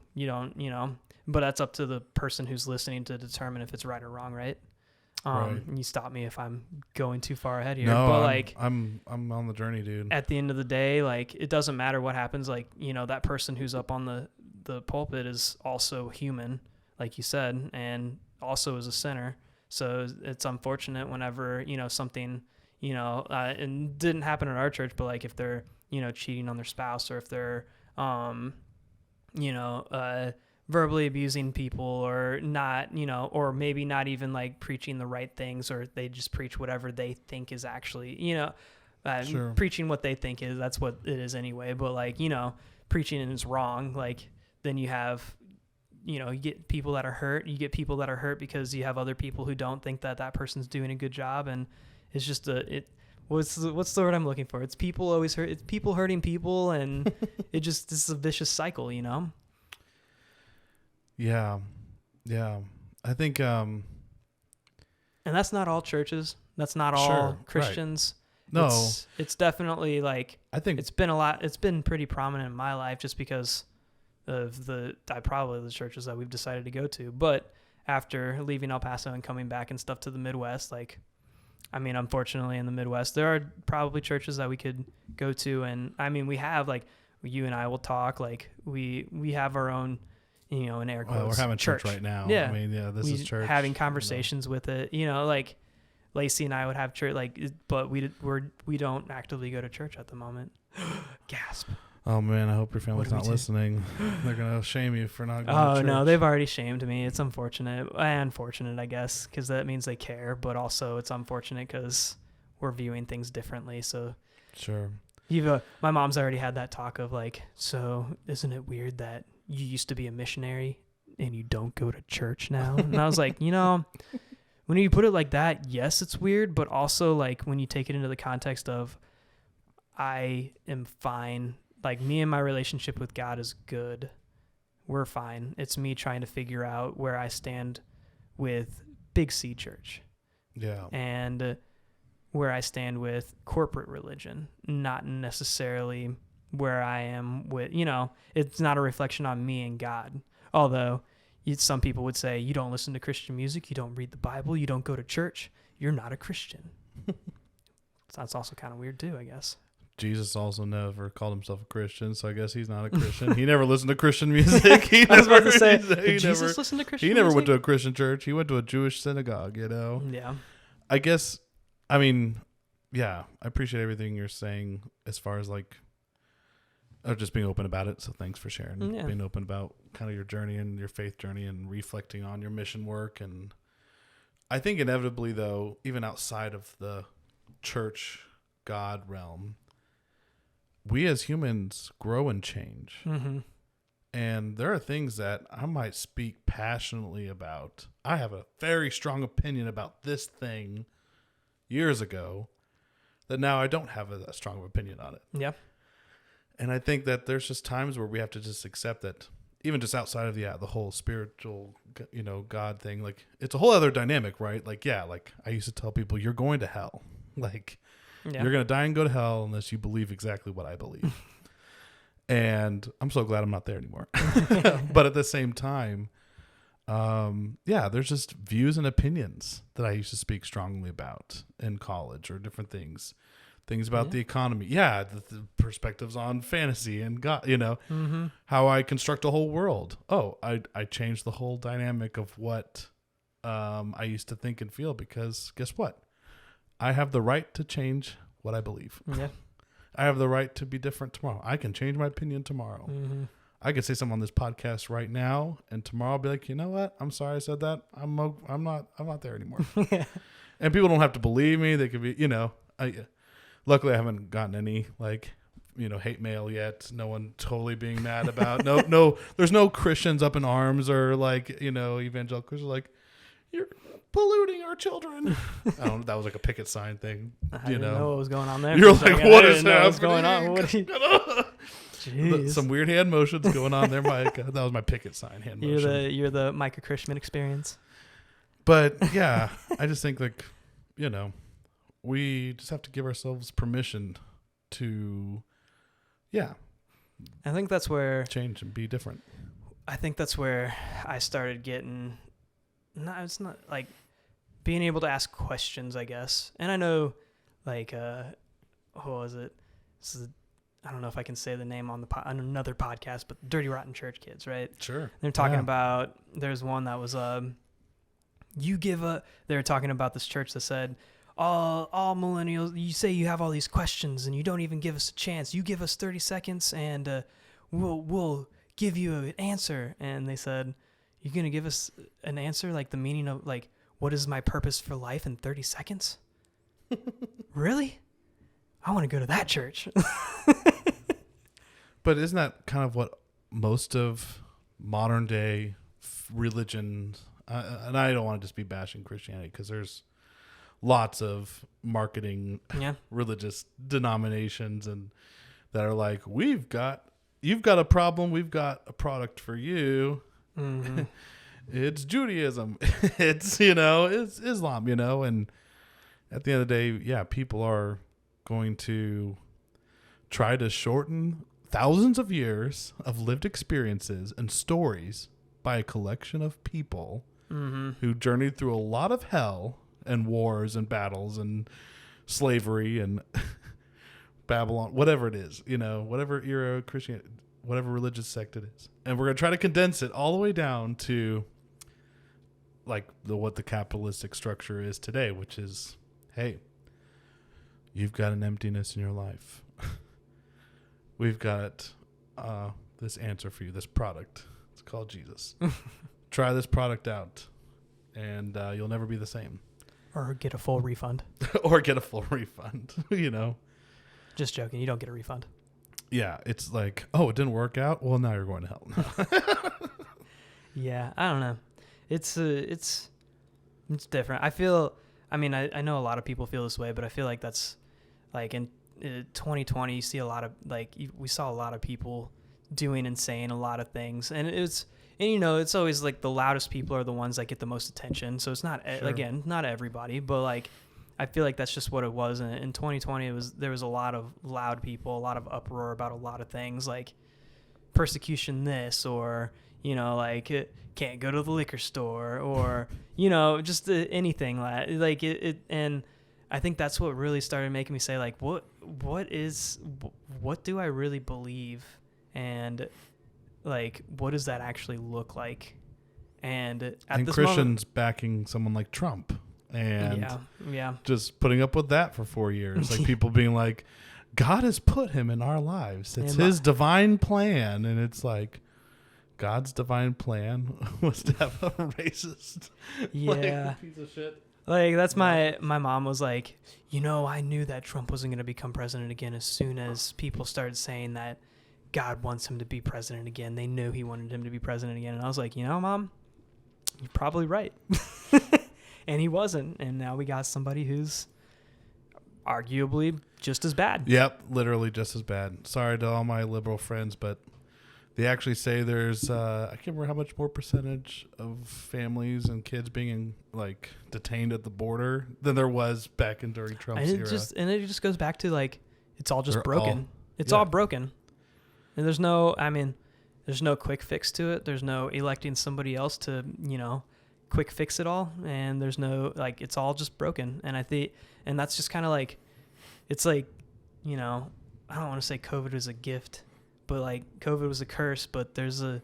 but that's up to the person who's listening to determine if it's right or wrong, right? Right. You stop me if I'm going too far ahead here. No, but I'm on the journey, dude. At the end of the day, it doesn't matter what happens. That person who's up on the pulpit is also human, like you said, and also is a sinner. So it's unfortunate whenever, something, and didn't happen in our church, but if they're, cheating on their spouse, or if they're, verbally abusing people, or not, or maybe not even preaching the right things, or they just preach whatever they think is actually, sure. Preaching what they think is, that's what it is anyway. But preaching is wrong. Then you have, you get people that are hurt. You get people that are hurt because you have other people who don't think that person's doing a good job. And it's just what's the word I'm looking for? It's people always hurt. It's people hurting people, and this is a vicious cycle, you know? Yeah. I think, and that's not all churches. That's not all Christians. Right. No, it's definitely like, I think it's been pretty prominent in my life just because of the churches that we've decided to go to. But after leaving El Paso and coming back and stuff to the Midwest, like, I mean, unfortunately in the Midwest, there are probably churches that we could go to. And I mean, we have, like, you and I will talk, like we have our own, you know, in air quotes, we're having church right now. Yeah. I mean, yeah, this is church. Having conversations with it, you know, like Lacey and I would have church, like, but we don't actively go to church at the moment. Gasp. Oh man, I hope your family's not listening. They're gonna shame you for not going to church. Oh no, they've already shamed me. It's unfortunate, I guess, because that means they care. But also, it's unfortunate because we're viewing things differently. So sure. My mom's already had that talk of like, so isn't it weird that you used to be a missionary and you don't go to church now? And I was like, you know, when you put it like that, yes, it's weird. But also, like, when you take it into the context of, I am fine. Like, me and my relationship with God is good. We're fine. It's me trying to figure out where I stand with Big C Church. Yeah. And where I stand with corporate religion, not necessarily where I am with, you know, it's not a reflection on me and God. Although some people would say, you don't listen to Christian music, you don't read the Bible, you don't go to church, you're not a Christian. That's also kind of weird too, I guess. Jesus also never called himself a Christian, so I guess he's not a Christian. He never listened to Christian music. I was about to say, did Jesus listen to Christian music? He never went to a Christian church. He went to a Jewish synagogue, you know? Yeah. I guess, I mean, yeah, I appreciate everything you're saying as far as like, just being open about it. So thanks for sharing, being open about kind of your journey and your faith journey and reflecting on your mission work. And I think inevitably, though, even outside of the church God realm, we as humans grow and change. Mm-hmm. And there are things that I might speak passionately about. I have a very strong opinion about this thing years ago that now I don't have a strong of opinion on it. Yeah. And I think that there's just times where we have to just accept that, even just outside of the whole spiritual, you know, God thing, like, it's a whole other dynamic, right? Like, yeah, like I used to tell people, you're going to hell. Like, you're going to die and go to hell unless you believe exactly what I believe. And I'm so glad I'm not there anymore. But at the same time, there's just views and opinions that I used to speak strongly about in college or different things about the economy. Yeah. The perspectives on fantasy and God, you know, how I construct a whole world. Oh, I changed the whole dynamic of what I used to think and feel, because guess what? I have the right to change what I believe. Yeah. I have the right to be different tomorrow. I can change my opinion tomorrow. Mm-hmm. I could say something on this podcast right now, and tomorrow I'll be like, you know what? I'm sorry I said that. I'm not there anymore. Yeah. And people don't have to believe me. They could be, you know. Luckily I haven't gotten any hate mail yet. No one totally being mad about. No. There's no Christians up in arms or evangelicals are like, you're polluting our children. I don't know. That was like a picket sign thing. I didn't know what was going on there. You're like, what is happening? What's going on? Some weird hand motions going on there, Micah. That was my picket sign hand motion. You're the Micah Chrisman experience. But yeah, I just think we just have to give ourselves permission to, I think that's where change and be different. I think that's where I started getting. No, it's not like being able to ask questions, I guess. And I know, what was it? I don't know if I can say the name on on another podcast, but Dirty Rotten Church Kids, right? Sure. They're talking about. There's one that was they were talking about this church that said, all millennials, you say you have all these questions and you don't even give us a chance. You give us 30 seconds and we'll give you an answer. And they said, you're going to give us an answer, like the meaning of, like, what is my purpose for life in 30 seconds? Really? I want to go to that church. But isn't that kind of what most of modern day religion, and I don't want to just be bashing Christianity, because there's lots of marketing, Yeah. religious denominations, and that are like, you've got a problem, we've got a product for you. Mm-hmm. It's Judaism. It's it's Islam. And at the end of the day, yeah, people are going to try to shorten thousands of years of lived experiences and stories by a collection of people who journeyed through a lot of hell and wars and battles and slavery and Babylon, whatever it is, whatever era of Christianity, whatever religious sect it is. And we're going to try to condense it all the way down to like what the capitalistic structure is today, which is, hey, you've got an emptiness in your life. We've got this answer for you, this product. It's called Jesus. Try this product out, and you'll never be the same. Or get a full refund. Or get a full refund, Just joking. You don't get a refund. Yeah, it's like, oh, it didn't work out? Well, now you're going to hell. Yeah, I don't know. It's different. I know a lot of people feel this way, but I feel like that's like in 2020, you see a lot of we saw a lot of people doing and saying a lot of things, and it's always like the loudest people are the ones that get the most attention. So it's not again, not everybody, but like I feel like that's just what it was. And in 2020, there was a lot of loud people, a lot of uproar about a lot of things, like persecution this, or can't go to the liquor store, or just anything like it. And I think that's what really started making me say, like, what do I really believe, and like what does that actually look like? And Christians backing someone like Trump, and just putting up with that for 4 years, like people being like, God has put him in our lives. It's his divine plan, and it's like, God's divine plan was to have a racist, piece of shit. Like that's my mom was like, I knew that Trump wasn't going to become president again as soon as people started saying that God wants him to be president again. They knew he wanted him to be president again. And I was like, Mom, you're probably right. And he wasn't. And now we got somebody who's arguably just as bad. Yep, literally just as bad. Sorry to all my liberal friends, but they actually say there's I can't remember how much more percentage of families and kids being detained at the border than there was back in during Trump's era. It just goes back to it's all just broken. It's all broken. And there's no quick fix to it. There's no electing somebody else to, quick fix it all. And there's no, it's all just broken. And and that's just kind of it's I don't want to say COVID was a gift, but COVID was a curse, but there's a,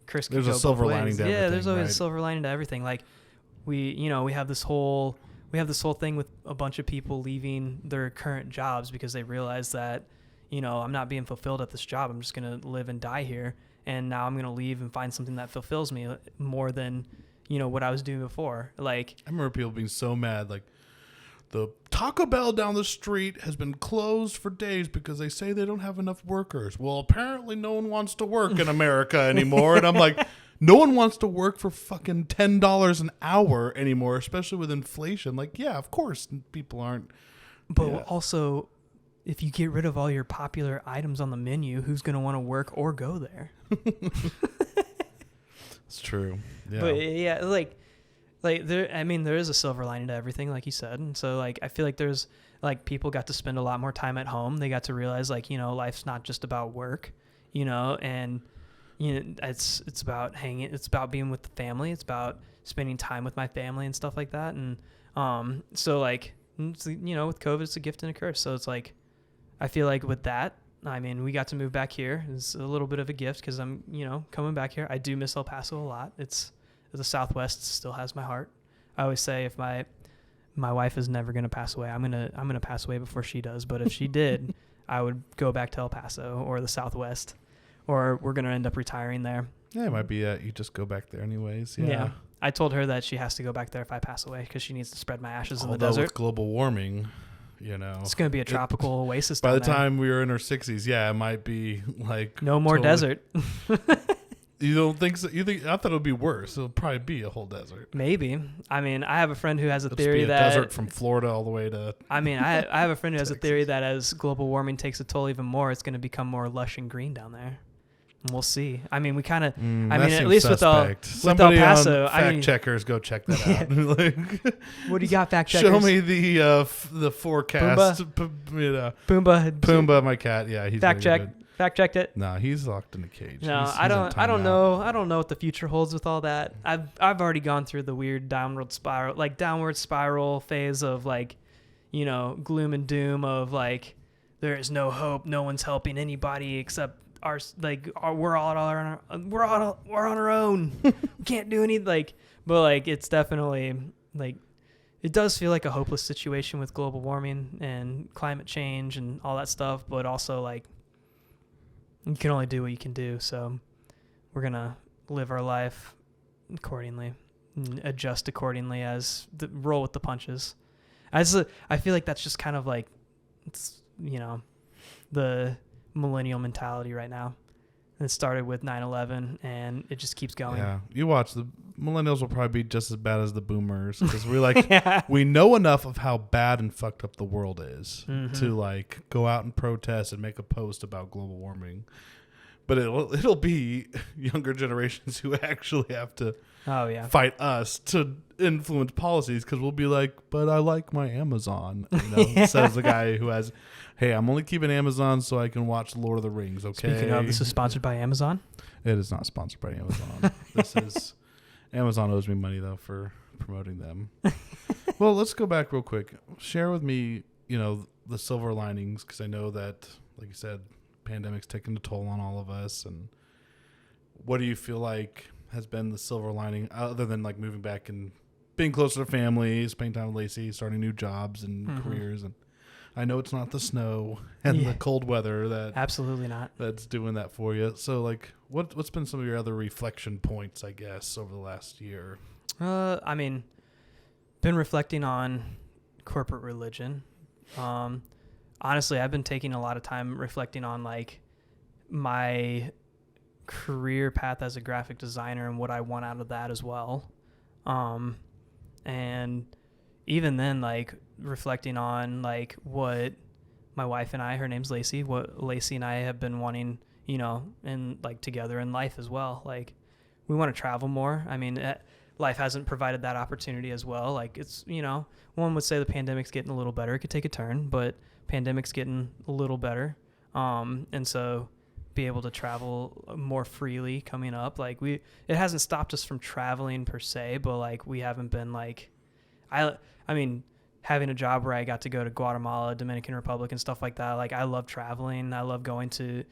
curse. There's a silver lining to everything. Yeah, there's always a silver lining to everything. We have this whole thing with a bunch of people leaving their current jobs because they realize that, I'm not being fulfilled at this job. I'm just going to live and die here. And now I'm going to leave and find something that fulfills me more than, what I was doing before. I remember people being so mad, the Taco Bell down the street has been closed for days because they say they don't have enough workers. Well, apparently no one wants to work in America anymore. And I'm like, no one wants to work for fucking $10 an hour anymore, especially with inflation. Yeah, of course people aren't. But also, if you get rid of all your popular items on the menu, who's going to want to work or go there? It's true. Yeah. But yeah, there is a silver lining to everything, like you said. And so I feel like there's people got to spend a lot more time at home. They got to realize life's not just about work, and it's about hanging, it's about being with the family. It's about spending time with my family and stuff like that. And so with COVID, it's a gift and a curse. So it's I feel like with that, we got to move back here. It's a little bit of a gift because I'm, coming back here. I do miss El Paso a lot. The Southwest still has my heart. I always say if my wife is never going to pass away, I'm going to pass away before she does. But if she did, I would go back to El Paso or the Southwest, or we're going to end up retiring there. Yeah, it might be you just go back there anyways. Yeah. I told her that she has to go back there if I pass away because she needs to spread my ashes in the desert. With global warming, it's going to be a tropical oasis. By the time we were in our 60s, it might be no more desert. You don't think so? You think? I thought it would be worse. It'll probably be a whole desert. Maybe. I mean, I have a friend who has a It'll theory be a that desert from Florida all the way to. I mean, I have a friend who has a theory that as global warming takes a toll even more, it's going to become more lush and green down there. And we'll see. I mean, we kind of. I mean, at least with El Paso, fact checkers, go check that out. Like, what do you got, fact checkers? Show me the forecast. Pumbaa, my cat. Yeah, he's Fact checked it. No, he's locked in a cage. No, I don't know. I don't know what the future holds with all that. I've already gone through the weird downward spiral phase of like, gloom and doom of like, there is no hope. No one's helping anybody except we're on our own. We can't do anything. But it's definitely it does feel like a hopeless situation with global warming and climate change and all that stuff. But also you can only do what you can do, so we're going to live our life accordingly and adjust accordingly as roll with the punches. I feel like that's just kind of it's, the millennial mentality right now. It started with 9/11, and it just keeps going. Yeah, you watch, the millennials will probably be just as bad as the boomers because we're we know enough of how bad and fucked up the world is to go out and protest and make a post about global warming. But it'll be younger generations who actually have to fight us to influence policies because we'll be like, but I like my Amazon. Says the guy who has, hey, I'm only keeping Amazon so I can watch Lord of the Rings, okay? Speaking of, this is sponsored by Amazon? It is not sponsored by Amazon. Amazon owes me money, though, for promoting them. Well, let's go back real quick. Share with me, the silver linings, because I know that, like you said, pandemic's taking a toll on all of us. And what do you feel like has been the silver lining, other than moving back and being closer to family, spending time with Lacey, starting new jobs and careers? And I know it's not the snow and the cold weather absolutely not. That's doing that for you. So what's been some of your other reflection points, I guess, over the last year? I mean, been reflecting on corporate religion. Honestly, I've been taking a lot of time reflecting on my career path as a graphic designer and what I want out of that as well. And even then, reflecting on what my wife and I, her name's Lacey, what Lacey and I have been wanting, and together in life as well. We want to travel more. I mean, life hasn't provided that opportunity as well. It's, one would say the pandemic's getting a little better. It could take a turn, but pandemic's getting a little better. And so be able to travel more freely coming up. It hasn't stopped us from traveling per se, but we haven't been I mean, having a job where I got to go to Guatemala, Dominican Republic and stuff like that. I love traveling. I love going to,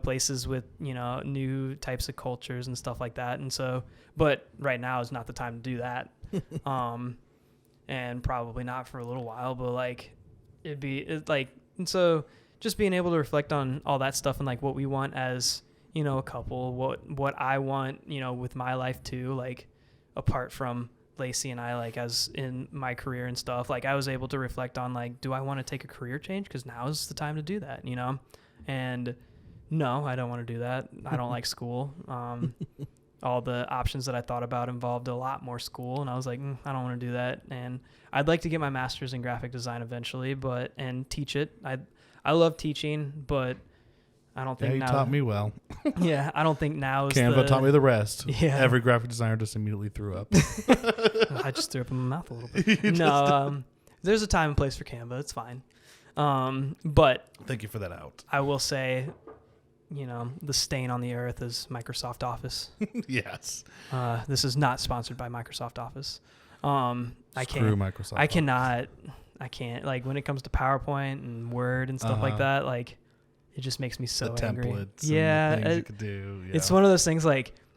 places with, new types of cultures and stuff like that. And so, but right now is not the time to do that. And probably not for a little while, but and so just being able to reflect on all that stuff and what we want as, a couple, what I want, with my life too, apart from Lacey and I, as in my career and stuff, I was able to reflect on do I want to take a career change? Because now is the time to do that, and no, I don't want to do that. I don't like school. All the options that I thought about involved a lot more school, and I was like, I don't want to do that. And I'd like to get my master's in graphic design eventually, and teach it. I love teaching, but I don't think you taught me well. Yeah, I don't think now is Canva taught me the rest. Yeah. Every graphic designer just immediately threw up. I just threw up in my mouth a little bit. No, there's a time and place for Canva. It's fine. But thank you for that out. I will say, the stain on the earth is Microsoft Office. Yes. This is not sponsored by Microsoft Office. Microsoft. I can't, when it comes to PowerPoint and Word and stuff like that, it just makes me so angry. Templates. Yeah. And things you could do. Yeah. It's one of those things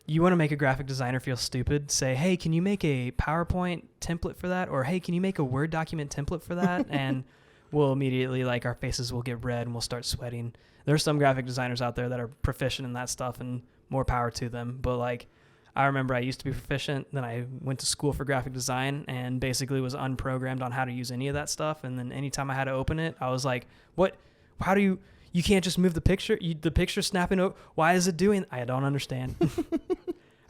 you want to make a graphic designer feel stupid. Say, hey, can you make a PowerPoint template for that? Or, hey, can you make a Word document template for that? And we'll immediately, our faces will get red and we'll start sweating. There's some graphic designers out there that are proficient in that stuff and more power to them. But I remember I used to be proficient. Then I went to school for graphic design and basically was unprogrammed on how to use any of that stuff. And then anytime I had to open it, I was like, what, how do you you can't just move the picture. The picture's snapping over. Why is it doing? I don't understand.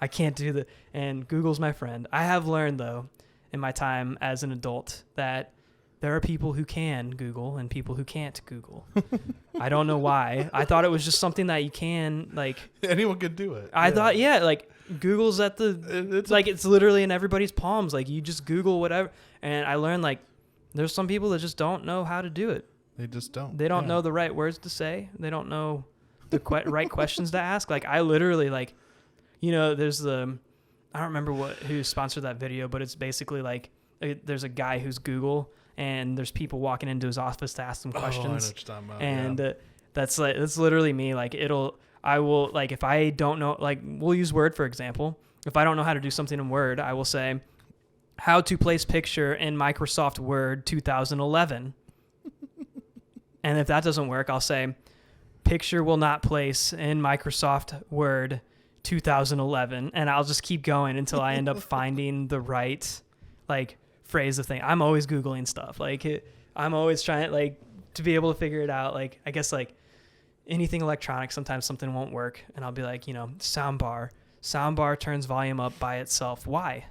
I can't do that. And Google's my friend. I have learned, though, in my time as an adult, that there are people who can Google and people who can't Google. I don't know why. I thought it was just something that you can, like... Anyone could do it. I thought, like, Google's at the... It's literally in everybody's palms. Like, you just Google whatever. And I learned, like, there's some people that just don't know how to do it. They just don't. They don't know the right words to say. They don't know the right questions to ask. Like, I literally, like... there's the... I don't remember who sponsored that video, but it's basically, like, there's a guy who's Google... and there's people walking into his office to ask him questions. I know what you're talking about. And that's literally me. Like I will, like, if I don't know, like, we'll use Word, for example. If I don't know how to do something in Word, I will say, how to place picture in Microsoft Word 2011. And if that doesn't work, I'll say, picture will not place in Microsoft Word 2011. And I'll just keep going until I end up finding the right, like, phrase of thing. I'm always Googling stuff. Like, I'm always trying, like, to be able to figure it out. Like, I guess, like, anything electronic, sometimes something won't work, and I'll be like, soundbar turns volume up by itself. Why?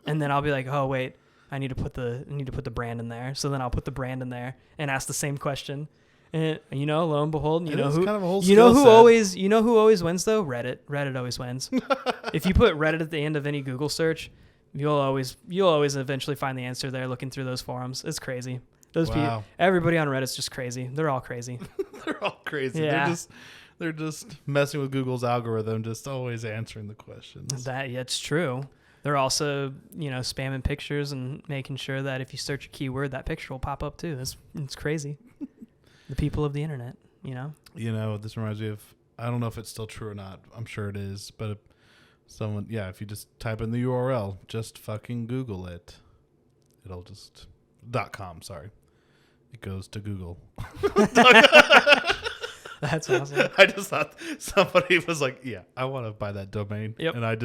And then I'll be like, oh wait, I need to put the brand in there. So then I'll put the brand in there and ask the same question. And lo and behold, you know who always wins though? Reddit always wins. If you put Reddit at the end of any Google search, you'll always eventually find the answer there. Looking through those forums, it's crazy. People, everybody on Reddit's just crazy. They're all crazy. They're all crazy. Yeah. They're just messing with Google's algorithm, just always answering the questions. It's true. They're also, spamming pictures and making sure that if you search a keyword, that picture will pop up too. It's crazy. The people of the internet, This reminds me of, I don't know if it's still true or not. I'm sure it is, but if you just type in the URL, just fucking Google it. It'll just, .com, sorry. It goes to Google. That's awesome. I just thought somebody was like, yeah, I want to buy that domain. Yep. And I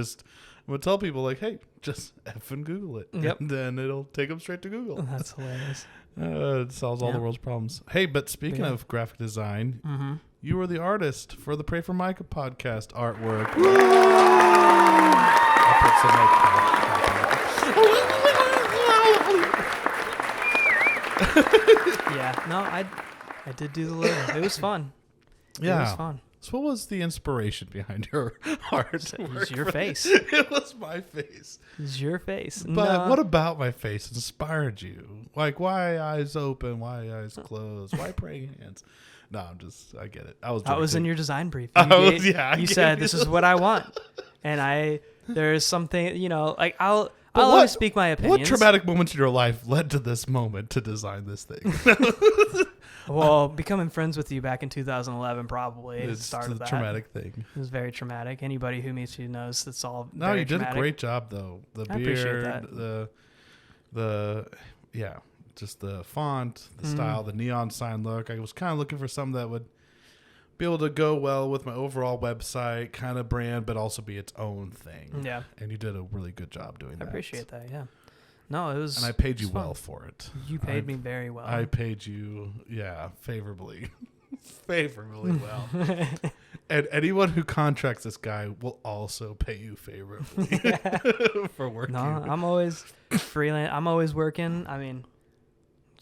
would tell people like, hey, just effing Google it. Yep. And then it'll take them straight to Google. That's hilarious. It solves all the world's problems. Hey, but speaking of graphic design, you were the artist for the Pray for Micah podcast artwork. I I did do the logo. It was fun. Yeah. It was fun. So what was the inspiration behind your art? It was your face. It was my face. It was your face. But what about my face inspired you? Like, why eyes open? Why eyes closed? Why praying hands? No, I get it. I was in your design brief. You said, this is what I want. And there's something, like, I'll always speak my opinions. What traumatic moments in your life led to this moment to design this thing? Well, becoming friends with you back in 2011 probably started that. Traumatic thing. It was very traumatic. Anybody who meets you knows it's all No, very you did traumatic. a great job, though. The I appreciate that. beard, just the font, the style, the neon sign look. I was kind of looking for something that would be able to go well with my overall website kind of brand, but also be its own thing. Yeah. And you did a really good job doing that. I appreciate that, yeah. No, it was... And I paid you fun. well for it. You paid me very well. I paid you, favorably. Favorably well. And anyone who contracts this guy will also pay you favorably for working. No, I'm always freelance. I'm always working. I mean,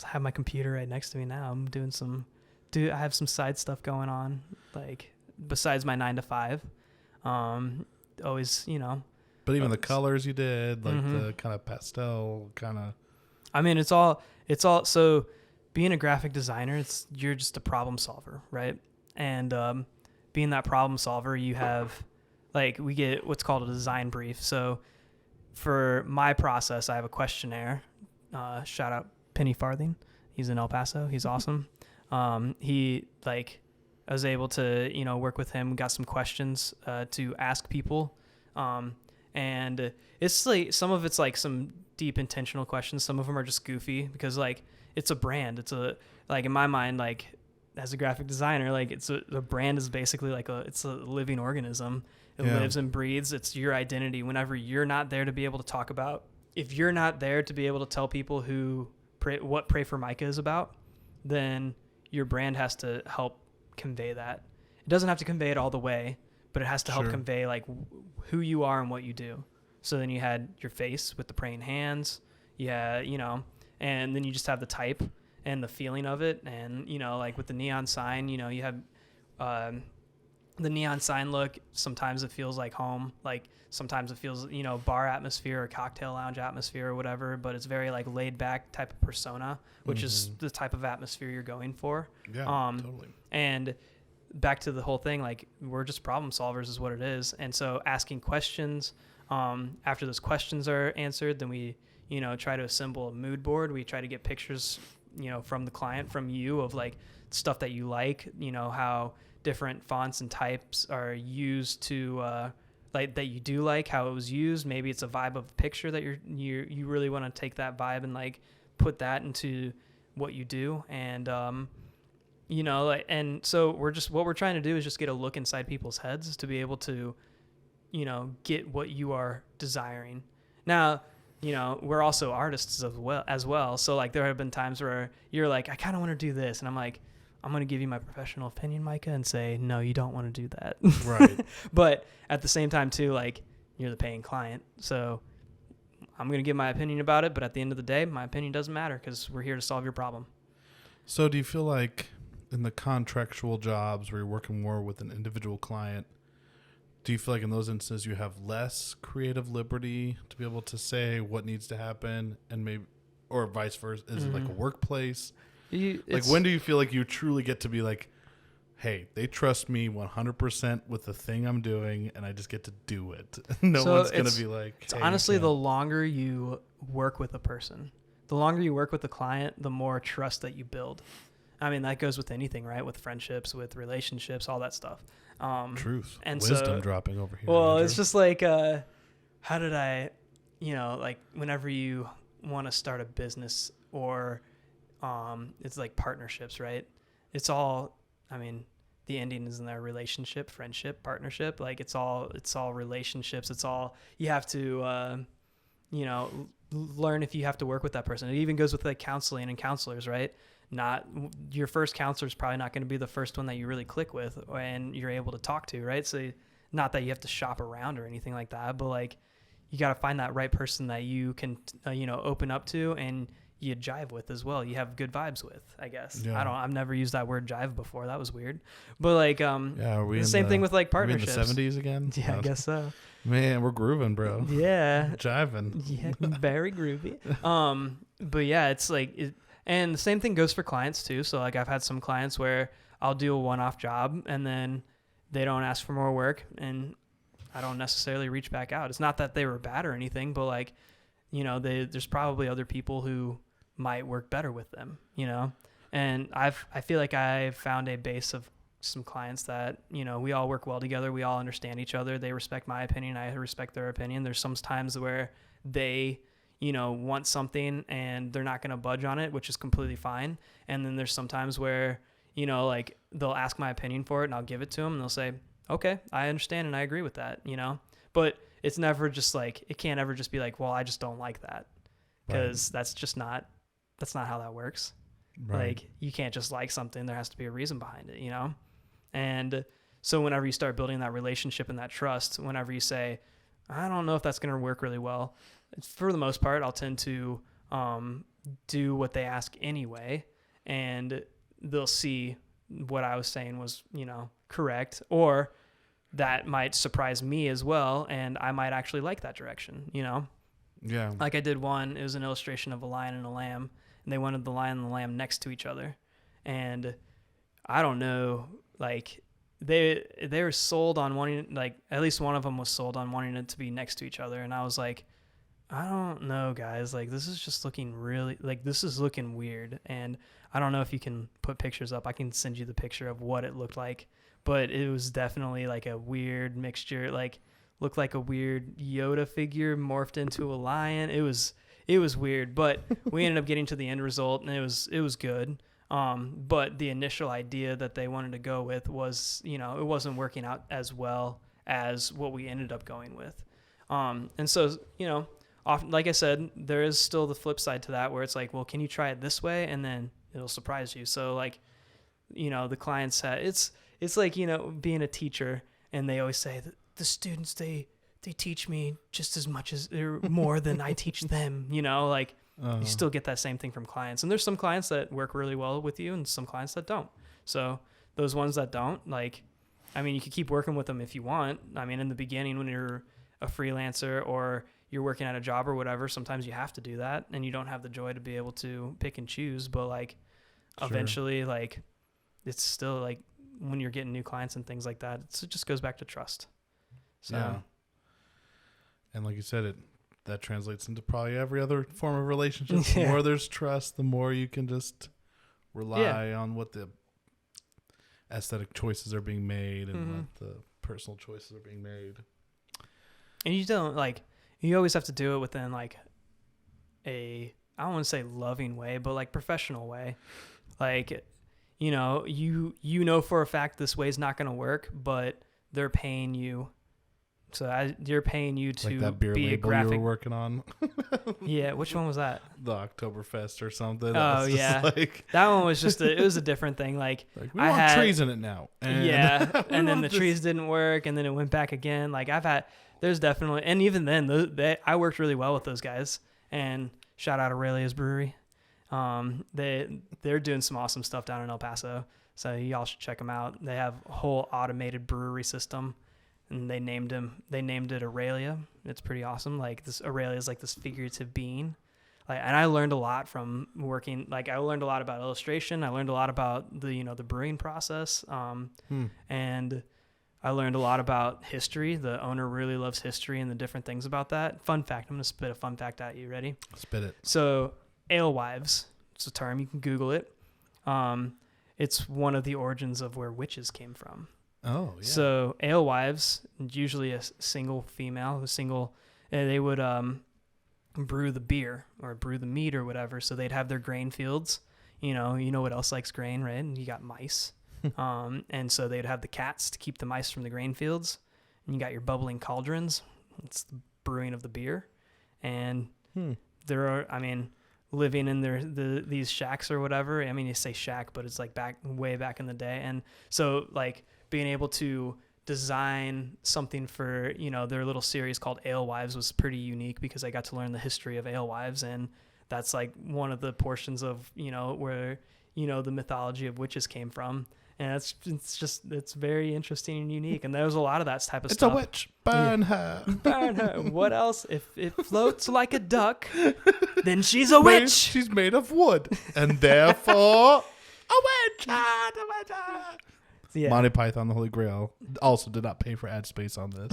I have my computer right next to me now. I'm doing I have some side stuff going on, like, besides my 9 to 5. Always, But even the colors you did, like the kind of pastel kind of. I mean, it's all. So, being a graphic designer, you're just a problem solver, right? And being that problem solver, you have, like, we get what's called a design brief. So, for my process, I have a questionnaire. Shout out Penny Farthing. He's in El Paso. He's awesome. I was able to, work with him, got some questions to ask people. And it's like, some of it's like some deep intentional questions. Some of them are just goofy because, like, it's a brand. It's in my mind, like, as a graphic designer, like, a brand is basically like it's a living organism. It lives and breathes. It's your identity. Whenever you're not there to be able to talk about, if you're not there to be able to tell people what Pray for Micah is about, then your brand has to help convey that. It doesn't have to convey it all the way, but it has to help convey like who you are and what you do. So then you had your face with the praying hands. Yeah, you know, and then you just have the type and the feeling of it. And, you know, like with the neon sign, you know, you have the neon sign look. Sometimes it feels like home. Like sometimes it feels, you know, bar atmosphere or cocktail lounge atmosphere or whatever, but it's very like laid back type of persona, which is the type of atmosphere you're going for. Yeah, totally. And back to the whole thing, like we're just problem solvers is what it is. And so asking questions, after those questions are answered, then we, you know, try to assemble a mood board. We try to get pictures, you know, from the client, from you, of like stuff that you like, you know, how different fonts and types are used to, like that you do like how it was used. Maybe it's a vibe of a picture that you really want to take that vibe and like put that into what you do. And, you know, like, and so what we're trying to do is just get a look inside people's heads to be able to, you know, get what you are desiring. Now, you know, we're also artists as well. So like there have been times where you're like, I kind of want to do this. And I'm like, I'm going to give you my professional opinion, Micah, and say, no, you don't want to do that. Right. But at the same time too, like you're the paying client. So I'm going to give my opinion about it. But at the end of the day, my opinion doesn't matter because we're here to solve your problem. So do you feel like in the contractual jobs where you're working more with an individual client, do you feel like in those instances you have less creative liberty to be able to say what needs to happen, and maybe, or vice versa? Is it like a workplace? Like when do you feel like you truly get to be like, hey, they trust me 100% with the thing I'm doing and I just get to do it? One's going to be like, it's honestly the longer you work with a person, the longer you work with the client, the more trust that you build. I mean, that goes with anything, right? With friendships, with relationships, all that stuff. Truth. And wisdom dropping over here. Well, Andrew. it's just like, how did I, you know, like whenever you want to start a business or it's like partnerships, right? It's all, I mean, the ending is in their relationship, friendship, partnership. Like it's all relationships. It's all, you have to, you know, learn if you have to work with that person. It even goes with like counseling and counselors, right? Not your first counselor is probably not going to be the first one that you really click with and you're able to talk to, right? So not that you have to shop around or anything like that, but like you got to find that right person that you can, you know, open up to and you jive with as well. You have good vibes with, I guess. Yeah. I've never used that word jive before. That was weird. But like, are we the same thing with like partnerships. Are we in the 70s again? Yeah, I guess so. Man, we're grooving, bro. Yeah. Jiving. Yeah, very groovy. But yeah, it's like, and the same thing goes for clients too. So like I've had some clients where I'll do a one-off job and then they don't ask for more work and I don't necessarily reach back out. It's not that they were bad or anything, but like, you know, there's probably other people who might work better with them, you know? And I feel like I've found a base of some clients that, you know, we all work well together. We all understand each other. They respect my opinion. I respect their opinion. There's some times where they, you know, want something and they're not going to budge on it, which is completely fine. And then there's some times where, you know, like they'll ask my opinion for it and I'll give it to them and they'll say, okay, I understand and I agree with that, you know? But it's never just like, it can't ever just be like, well, I just don't like that. Because that's not how that works. Right. Like you can't just like something. There has to be a reason behind it, you know? And so whenever you start building that relationship and that trust, whenever you say, I don't know if that's going to work really well, for the most part, I'll tend to do what they ask anyway, and they'll see what I was saying was, you know, correct, or that might surprise me as well, and I might actually like that direction, you know? Yeah. Like I did one, it was an illustration of a lion and a lamb, and they wanted the lion and the lamb next to each other. And I don't know, like they were sold on wanting, like at least one of them was sold on wanting it to be next to each other. And I was like, I don't know, guys, like this is just looking really, like this is looking weird. And I don't know if you can put pictures up. I can send you the picture of what it looked like, but it was definitely like a weird mixture, like looked like a weird Yoda figure morphed into a lion. It was weird, but we ended up getting to the end result and it was good. But the initial idea that they wanted to go with was, you know, it wasn't working out as well as what we ended up going with. And so, you know, often, like I said, there is still the flip side to that where it's like, well, can you try it this way? And then it'll surprise you. So like the clients it's like, being a teacher, and they always say that the students, they teach me just as much as or more than I teach them, like you still get that same thing from clients. And there's some clients that work really well with you and some clients that don't. So those ones that don't, you could keep working with them if you want. In the beginning, when you're a freelancer or you're working at a job or whatever, sometimes you have to do that and you don't have the joy to be able to pick and choose. But eventually, it's still when you're getting new clients and things like that, it just goes back to trust. So. Yeah. And like you said, that translates into probably every other form of relationship. The more there's trust, the more you can just rely on what the aesthetic choices are being made and what the personal choices are being made. And you don't you always have to do it within I don't want to say loving way, but professional way. You for a fact this way is not going to work, but they're paying you. So you're paying you to that beer be a label graphic. you were working on. Yeah, which one was that? The Oktoberfest or something. Oh yeah, that one was just it was a different thing. We want trees in it now. And and then the trees didn't work, and then it went back again. There's definitely, and even then, I worked really well with those guys. And shout out Aurelia's Brewery. They're doing some awesome stuff down in El Paso, so y'all should check them out. They have a whole automated brewery system. And they named it Aurelia. It's pretty awesome. This Aurelia is this figurative being. And I learned a lot from working. I learned a lot about illustration. I learned a lot about the brewing process. And I learned a lot about history. The owner really loves history and the different things about that. Fun fact. I'm going to spit a fun fact at you. Ready? Spit it. So alewives, it's a term. You can Google it. It's one of the origins of where witches came from. Oh, yeah. So alewives, usually a single female, they would brew the beer or brew the mead or whatever. So they'd have their grain fields. You know what else likes grain, right? And you got mice. And so they'd have the cats to keep the mice from the grain fields. And you got your bubbling cauldrons. It's the brewing of the beer. And there are, living in these shacks or whatever. You say shack, but it's way back in the day. And so being able to design something for, their little series called Alewives was pretty unique because I got to learn the history of alewives. And that's one of the portions of, where, the mythology of witches came from. And it's very interesting and unique. And there was a lot of that type of stuff. It's a witch. Burn her. Burn her. What else? If it floats like a duck, then she's a witch. She's made of wood. And therefore, a witch. Yeah. Monty Python, the Holy Grail, also did not pay for ad space on this.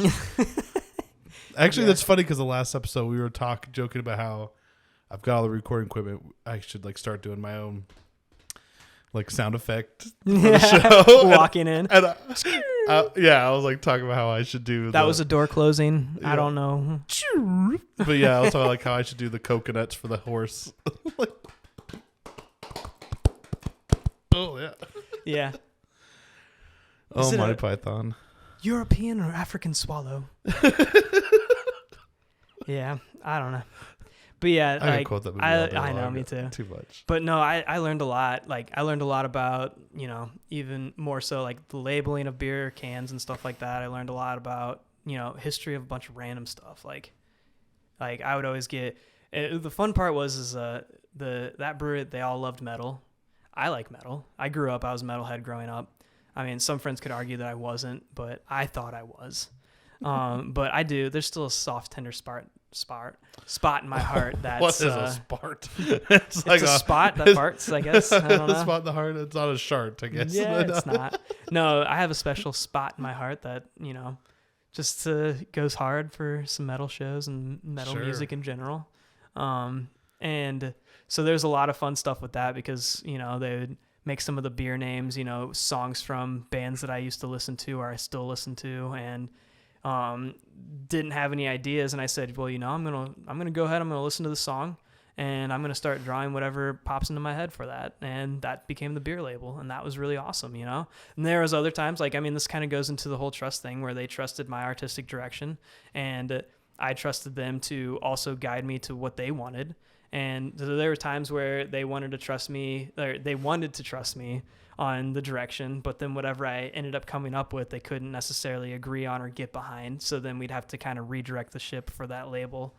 Actually, that's funny because the last episode we were joking about how I've got all the recording equipment. I should start doing my own sound effect for the show. Walking in. And I was talking about how I should do that was a door closing. Yeah. I don't know. But yeah, I was talking how I should do the coconuts for the horse. Oh yeah. Yeah. Oh, Monty Python. European or African swallow? Yeah, I don't know. But yeah, I quote that movie I know, me too. Too much. But no, I learned a lot. I learned a lot about, even more so the labeling of beer cans and stuff like that. I learned a lot about, history of a bunch of random stuff. I would always get the fun part was that brewery, they all loved metal. I like metal. I grew up, I was a metalhead growing up. Some friends could argue that I wasn't, but I thought I was. But I do. There's still a soft, tender spot in my heart. That's what is a spart? It's a spot that farts, I guess. I don't know. A spot in the heart. It's not a shart, I guess. Yeah, it's not. No, I have a special spot in my heart that just goes hard for some metal shows and metal music in general. And so there's a lot of fun stuff with that because they would make some of the beer names, songs from bands that I used to listen to or I still listen to, and didn't have any ideas. And I said, well, I'm gonna go ahead, I'm gonna listen to the song, and I'm gonna start drawing whatever pops into my head for that. And that became the beer label, and that was really awesome, And there was other times, this kind of goes into the whole trust thing where they trusted my artistic direction, and I trusted them to also guide me to what they wanted. And there were times where they wanted to trust me, on the direction, but then whatever I ended up coming up with, they couldn't necessarily agree on or get behind. So then we'd have to kind of redirect the ship for that label,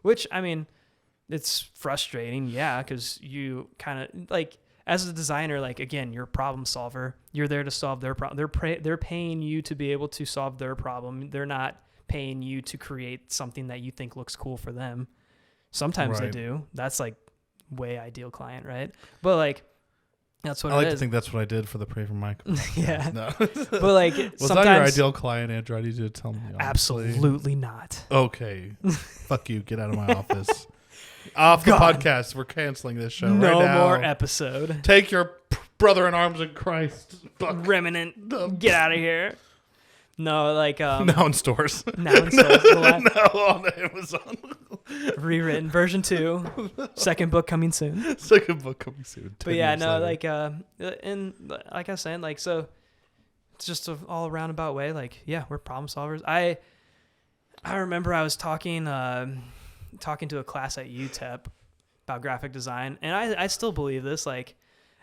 which, I mean, it's frustrating, yeah, because you kind of, like, as a designer, like, again, you're a problem solver. You're there to solve their problem. They're paying you to be able to solve their problem. They're not paying you to create something that you think looks cool for them. Sometimes they do. That's, like, way ideal client, right? But, like, that's what I like it to is. think that's what I did for the Pray for Micah. Yeah. No. But, like, Was sometimes... that your ideal client, Andrew? I need you to tell me. Honestly. Absolutely not. Okay. Fuck you. Get out of my office. Off the podcast. We're canceling this show no right now. more episode. Take your brother in arms in Christ. Fuck. Remnant. Get out of here. No, like... now in stores. Now in stores. Now on Amazon. Rewritten. Version 2. Second book coming soon. Second book coming soon. But yeah, no, like... and like I was saying, like, so... It's just an all roundabout way. Like, yeah, we're problem solvers. I remember I was talking to a class at UTEP about graphic design, and I still believe this. Like,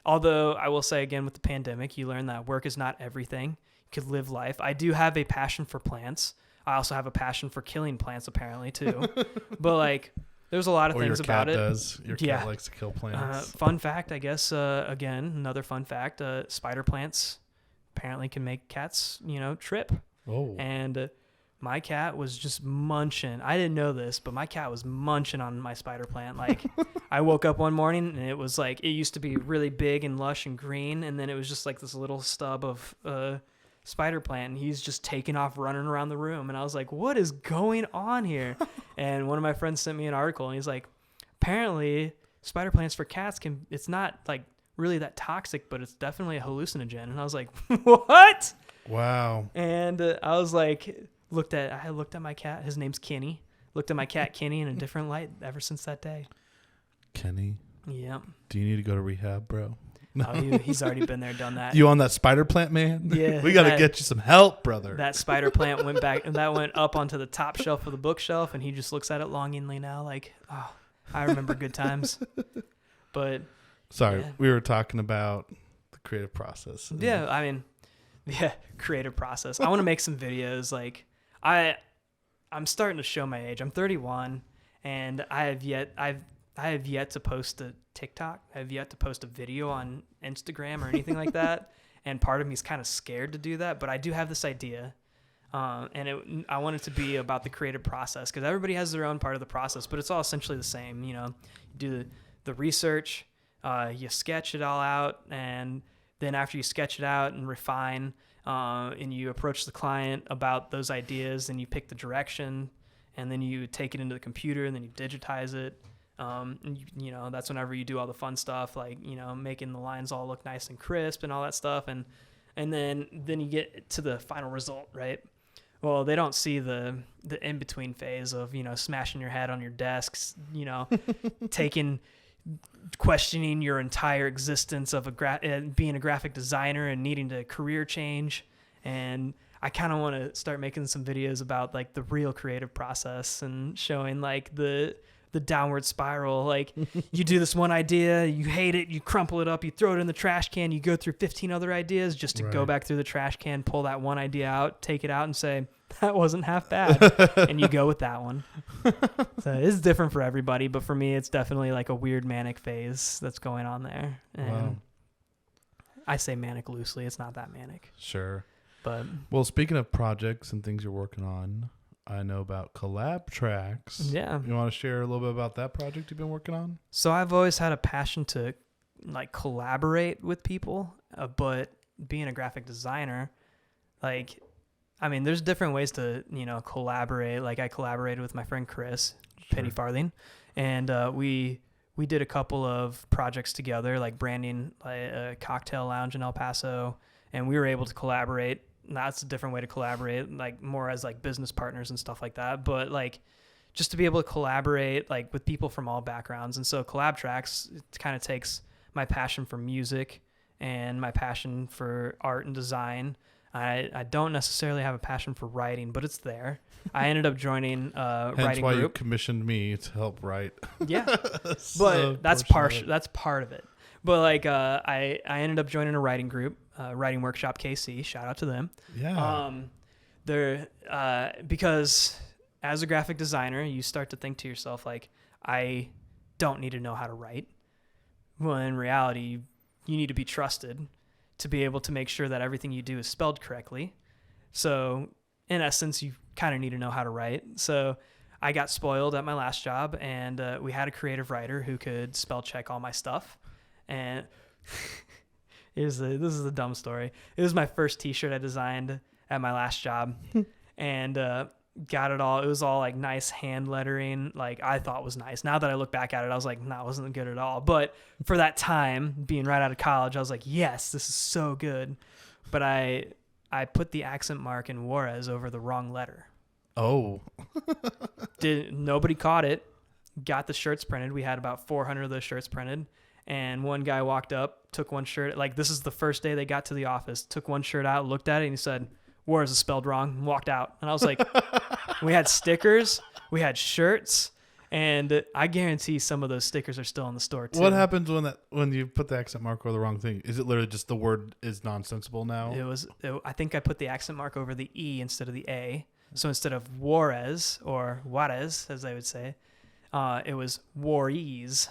although I will say again, with the pandemic, you learn that work is not everything. You could live life. I do have a passion for plants. I also have a passion for killing plants, apparently, too. But, like, there's a lot of things about it. Your cat likes to kill plants. Fun fact, I guess, again, another fun fact, spider plants apparently can make cats, trip. Oh. And my cat was just munching. I didn't know this, but my cat was munching on my spider plant. Like, I woke up one morning and it was like, it used to be really big and lush and green, and then it was just like this little stub of spider plant, and he's just taking off running around the room. And I was like, what is going on here? And one of my friends sent me an article, and he's like, apparently spider plants for cats it's not like really that toxic, but it's definitely a hallucinogen. And I was like, what? Wow. And I was like, I looked at my cat. His name's Kenny. Looked at my cat Kenny in a different light ever since that day. Kenny. Yeah. Do you need to go to rehab, bro? Oh, he's already been there, done that. You on that spider plant, man? Yeah. We got to get you some help, brother. That spider plant went up onto the top shelf of the bookshelf, and he just looks at it longingly now like, oh, I remember good times. But sorry, yeah. We were talking about the creative process. Yeah, I mean, yeah, creative process. I want to make some videos. Like, I'm starting to show my age. I'm 31, and I have yet to post a TikTok. I have yet to post a video on Instagram or anything like that. And part of me is kind of scared to do that, but I do have this idea. And I want it to be about the creative process, because everybody has their own part of the process, but it's all essentially the same. You do the research, you sketch it all out, and then after you sketch it out and refine, and you approach the client about those ideas, and you pick the direction, and then you take it into the computer, and then you digitize it. And that's whenever you do all the fun stuff, like, making the lines all look nice and crisp and all that stuff. And then you get to the final result, right? Well, they don't see the in-between phase of, smashing your head on your desks, questioning your entire existence of being a graphic designer and needing to career change. And I kind of want to start making some videos about, like, the real creative process and showing, like, the downward spiral. Like, you do this one idea, you hate it, you crumple it up, you throw it in the trash can, you go through 15 other ideas just to go back through the trash can, pull that one idea out, take it out, and say, that wasn't half bad. And you go with that one. So it's different for everybody, but for me, it's definitely like a weird manic phase that's going on there. And wow. I say manic loosely. It's not that manic. Sure. But well, speaking of projects and things you're working on, I know about collab tracks. Yeah. You want to share a little bit about that project you've been working on? So I've always had a passion to, like, collaborate with people, but being a graphic designer, like, I mean, there's different ways to, collaborate. Like, I collaborated with my friend Chris, Penny Farthing, and we did a couple of projects together, like branding a cocktail lounge in El Paso, and we were able to collaborate. That's a different way to collaborate, like more as like business partners and stuff like that. But like just to be able to collaborate like with people from all backgrounds. And so collab tracks, it kind of takes my passion for music and my passion for art and design. I don't necessarily have a passion for writing, but it's there. I ended up joining a Hence writing why group. You commissioned me to help write. Yeah, So but that's part of it. But like, I ended up joining a writing group, Writing Workshop KC. Shout out to them. Yeah. Because as a graphic designer, you start to think to yourself like, I don't need to know how to write. Well, in reality, you need to be trusted to be able to make sure that everything you do is spelled correctly. So in essence, you kind of need to know how to write. So I got spoiled at my last job, and we had a creative writer who could spell check all my stuff. And this is a dumb story. It was my first t-shirt I designed at my last job, and got it all. It was all like nice hand lettering, like I thought was nice. Now that I look back at it, I was like, no, it wasn't good at all. But for that time, being right out of college, I was like, yes, this is so good. But I put the accent mark in Juarez over the wrong letter. Oh. Nobody caught it. Got the shirts printed. We had about 400 of those shirts printed. And one guy walked up, took one shirt. Like, this is the first day they got to the office. Took one shirt out, looked at it, and he said, Juarez is spelled wrong, and walked out. And I was like, we had stickers, we had shirts, and I guarantee some of those stickers are still in the store too. What happens when you put the accent mark over the wrong thing? Is it literally just the word is nonsensical now? I think I put the accent mark over the E instead of the A. So instead of Juarez, or Juarez, as they would say, it was Juarez.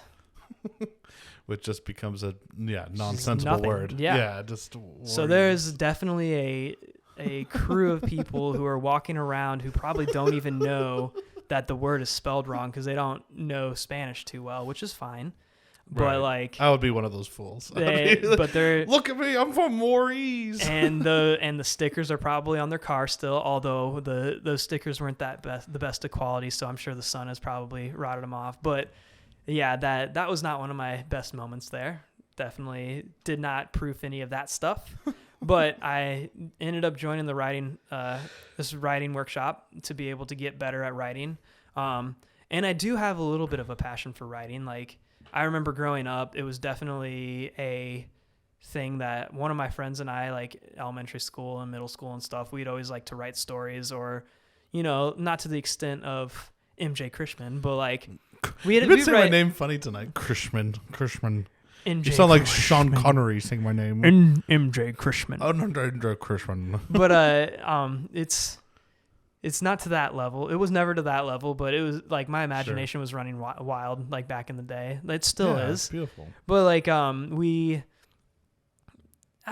Which just becomes a nonsensical word. Yeah. Just so there's definitely a crew of people who are walking around who probably don't even know that the word is spelled wrong because they don't know Spanish too well, which is fine. Right. But like, I would be one of those fools. But they're look at me, I'm from Maurice. and the stickers are probably on their car still, although those stickers weren't the best of quality, so I'm sure the sun has probably rotted them off. But yeah, that was not one of my best moments there. Definitely did not proof any of that stuff. But I ended up joining the this writing workshop to be able to get better at writing. And I do have a little bit of a passion for writing. Like, I remember growing up, it was definitely a thing that one of my friends and I, like elementary school and middle school and stuff, we'd always like to write stories, or, not to the extent of mjchrisman, but like You've been saying my name funny tonight. Chrisman. MJ You sound like Chrisman. Sean Connery saying my name. mjchrisman. Oh, no, Chrisman. But it's not to that level. It was never to that level, but it was like my imagination was running wild, like back in the day. It still is. Beautiful. But like I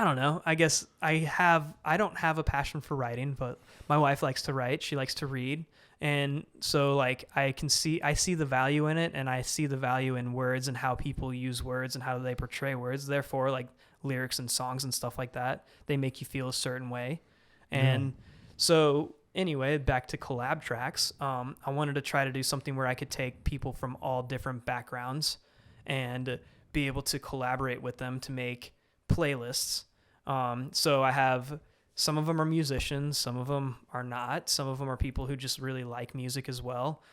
don't know. I guess I don't have a passion for writing, but my wife likes to write. She likes to read. And so like I see the value in it, and I see the value in words and how people use words and how they portray words. Therefore, like lyrics and songs and stuff like that, they make you feel a certain way. And so anyway, back to collab tracks. I wanted to try to do something where I could take people from all different backgrounds and be able to collaborate with them to make playlists. So I have, some of them are musicians, some of them are not. Some of them are people who just really like music as well.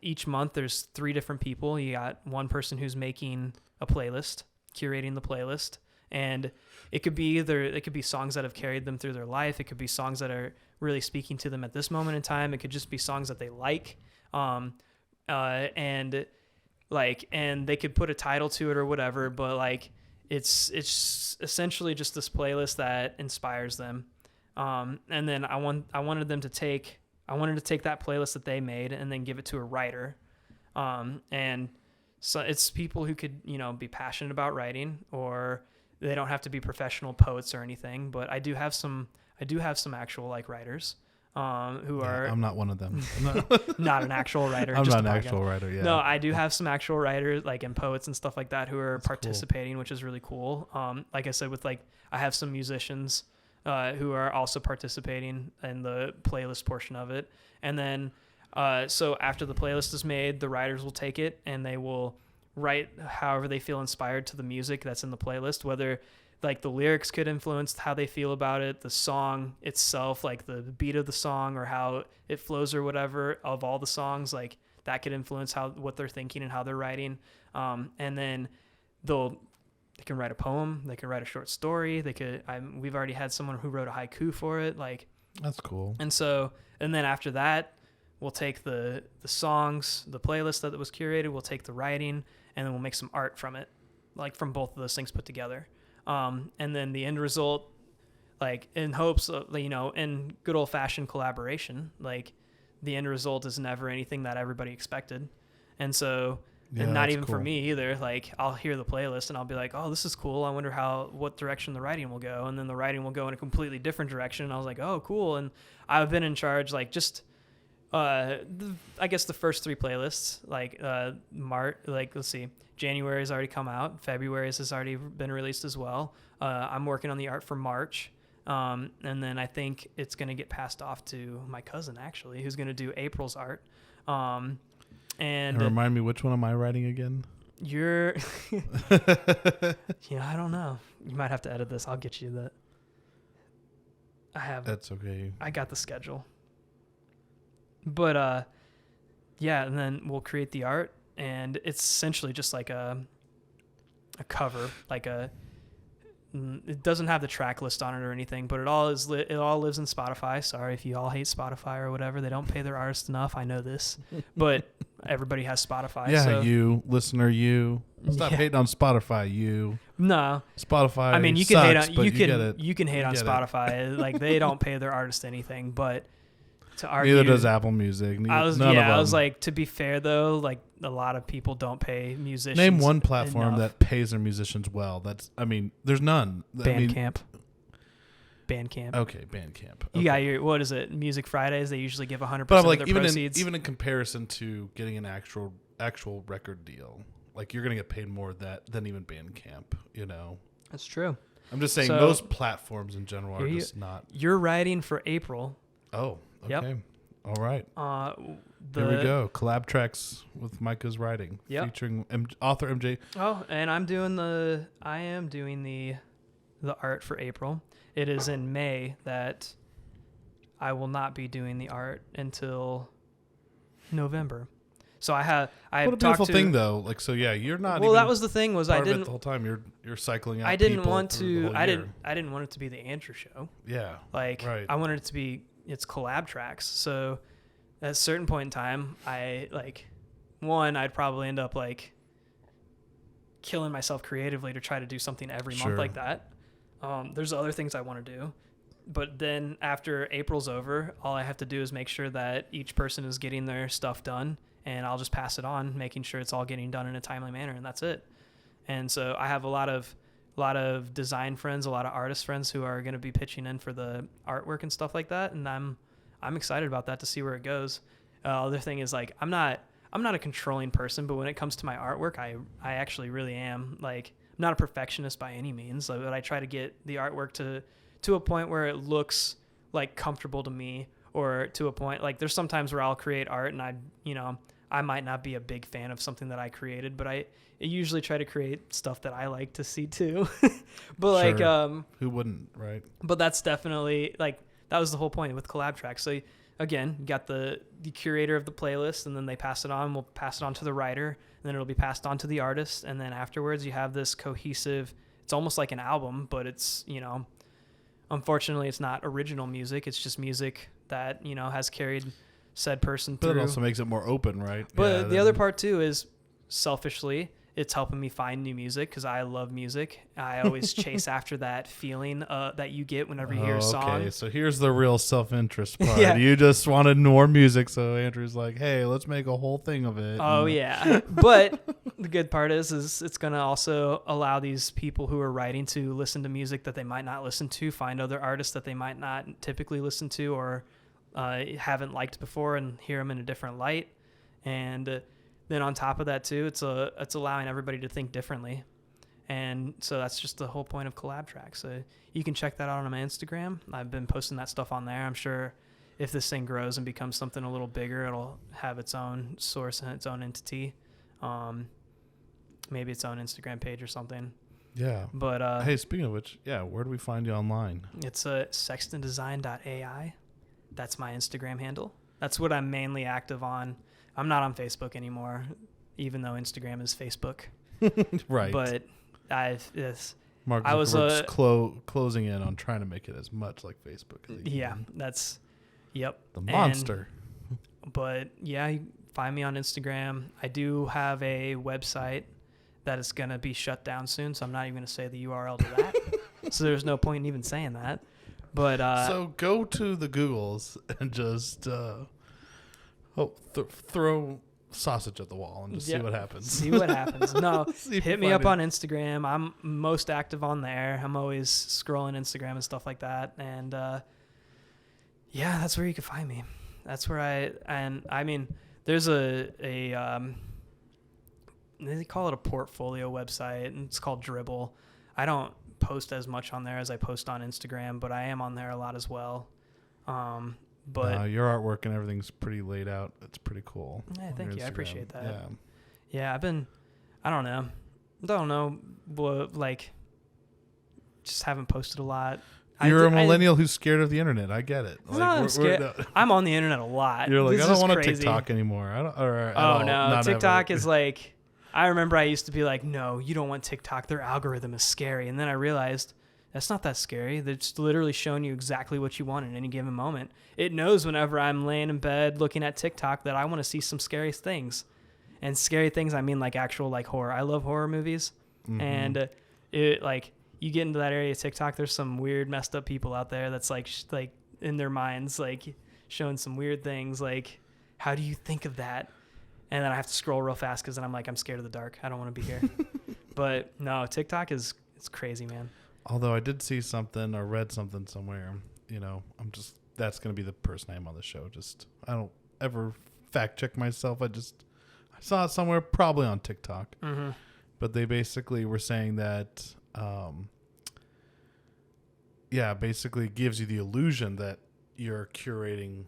Each month there's 3 different people. You got one person who's making a playlist, curating the playlist, and it could be songs that have carried them through their life. It could be songs that are really speaking to them at this moment in time. It could just be songs that they like, and they could put a title to it or whatever. But like, it's essentially just this playlist that inspires them. And then I wanted to take that playlist that they made and then give it to a writer. And so it's people who could, be passionate about writing, or they don't have to be professional poets or anything, but I do have some actual like writers, who are. I'm not one of them. Not an actual writer. I'm just not an actual writer. Yeah. No, I do have some actual writers, like, and poets and stuff like that, who are participating, which is really cool. Like I said, I have some musicians, who are also participating in the playlist portion of it. And then, so after the playlist is made, the writers will take it and they will write however they feel inspired to the music that's in the playlist, whether like the lyrics could influence how they feel about it, the song itself, like the beat of the song or how it flows or whatever of all the songs, like that could influence what they're thinking and how they're writing. And then they can write a poem, they can write a short story, we've already had someone who wrote a haiku for it, like that's cool. And then after that, we'll take the songs, the playlist that was curated, we'll take the writing, and then we'll make some art from it, like from both of those things put together. And then the end result, like in hopes of, in good old fashioned collaboration, like the end result is never anything that everybody expected. And so, and not even cool. For me either. Like I'll hear the playlist and I'll be like, oh, this is cool. I wonder what direction the writing will go. And then the writing will go in a completely different direction. And I was like, oh, cool. And I've been in charge, like just, I guess the first 3 playlists, like, let's see, January's already come out. February's has already been released as well. I'm working on the art for March. And then I think it's going to get passed off to my cousin actually, who's going to do April's art. And remind me, which one am I writing again? You're, I don't know. You might have to edit this. I'll get you that. That's okay. I got the schedule. But, yeah, and then we'll create the art, and it's essentially just like a cover, it doesn't have the track list on it or anything, but it all lives in Spotify. Sorry if you all hate Spotify or whatever. They don't pay their artists enough. I know this, but everybody has Spotify. Yeah, so. You listener, you stop hating on Spotify. You no Spotify. I mean, you can sucks, hate on you can hate on Spotify. Like they don't pay their artists anything, but. To argue, neither does Apple Music. I was like, to be fair though, like a lot of people don't pay musicians. Name one platform enough. that pays their musicians well. There's none. Bandcamp. Okay, Bandcamp. Okay. You got your, what is it? Music Fridays. They usually give 100% but of like, their even proceeds. even in comparison to getting an actual record deal, like you're gonna get paid more than even Bandcamp. That's true. I'm just saying those platforms in general are just not. You're writing for April. Oh. Okay. Yep. All right. There we go. Collab tracks with Micah's writing, featuring author MJ. Oh, and I am doing the art for April. It is in May that I will not be doing the art until November. So I have what a beautiful thing though. Like you're not. Well, that was the thing was I didn't the whole time you're cycling out. I didn't people want to. I year. didn't want it to be the Andrew show. Yeah. Like right. I wanted it to be. It's collab tracks. So at a certain point in time, I'd probably end up like killing myself creatively to try to do something every month like that. There's other things I want to do, but then after April's over, all I have to do is make sure that each person is getting their stuff done, and I'll just pass it on, making sure it's all getting done in a timely manner, and that's it. And so I have a lot of design friends, a lot of artist friends who are going to be pitching in for the artwork and stuff like that. And I'm excited about that to see where it goes. Other thing is like, I'm not a controlling person, but when it comes to my artwork, I actually really am. Like, I'm not a perfectionist by any means, but I try to get the artwork to a point where it looks like comfortable to me, or to a point like there's sometimes where I'll create art and I might not be a big fan of something that I created, but I usually try to create stuff that I like to see too. But sure. Who wouldn't, right? But that's definitely like, that was the whole point with collab tracks. So again, you got the curator of the playlist, and then they pass it on. We'll pass it on to the writer, and then it'll be passed on to the artist. And then afterwards you have this cohesive, it's almost like an album, but it's, unfortunately it's not original music. It's just music that, has carried said person through. But it also makes it more open, right? But the other part too is, selfishly, it's helping me find new music because I love music. I always chase after that feeling that you get whenever you hear a song. Okay, so here's the real self-interest part. Yeah. You just wanted more music, so Andrew's like, hey, let's make a whole thing of it. Oh, yeah. But the good part is it's going to also allow these people who are writing to listen to music that they might not listen to, find other artists that they might not typically listen to or haven't liked before, and hear them in a different light. And then on top of that too, it's allowing everybody to think differently. And so that's just the whole point of collab tracks. So you can check that out on my Instagram. I've been posting that stuff on there. I'm sure if this thing grows and becomes something a little bigger, it'll have its own source and its own entity. Maybe its own Instagram page or something. Yeah. But hey, speaking of which, where do we find you online? It's sextondesign.ai. That's my Instagram handle. That's what I'm mainly active on. I'm not on Facebook anymore, even though Instagram is Facebook. Right. But Mark Zuckerberg's closing in on trying to make it as much like Facebook as he can. That's, yep. The monster. But yeah, you find me on Instagram. I do have a website. that it's going to be shut down soon. So I'm not even going to say the URL to that. So there's no point in even saying that. But so go to the Googles and just throw sausage at the wall and just see what happens. See what happens. No, hit me up it. on Instagram. I'm most active on there. I'm always scrolling Instagram and stuff like that. And yeah, that's where you can find me. That's where I mean, there's a they call it a portfolio website, and it's called Dribble. I don't post as much on there as I post on Instagram, but I am on there a lot as well. But your artwork and everything's pretty laid out. It's pretty cool. Yeah, thank you. I appreciate that. Yeah. Yeah, I don't know, but like, just haven't posted a lot. You're a millennial who's scared of the internet. I get it. I'm scared. I'm on the internet a lot. You're like, this I don't want to crazy. TikTok anymore. No, TikTok is like, I remember I used to be like, no, you don't want TikTok. Their algorithm is scary. And then I realized that's not that scary. They're just literally showing you exactly what you want in any given moment. It knows whenever I'm laying in bed looking at TikTok that I want to see some scary things. And scary things, I mean like actual like horror. I love horror movies. Mm-hmm. And it like, you get into that area of TikTok, there's some weird messed up people out there that's like in their minds, like showing some weird things. Like, how do you think of that? And then I have to scroll real fast because then I'm like, I'm scared of the dark. I don't want to be here. But no, TikTok it's crazy, man. Although I did see something or read something somewhere, that's going to be the person I am on the show. Just, I don't ever fact check myself. I saw it somewhere, probably on TikTok. Mm-hmm. But they basically were saying that, basically gives you the illusion that you're curating,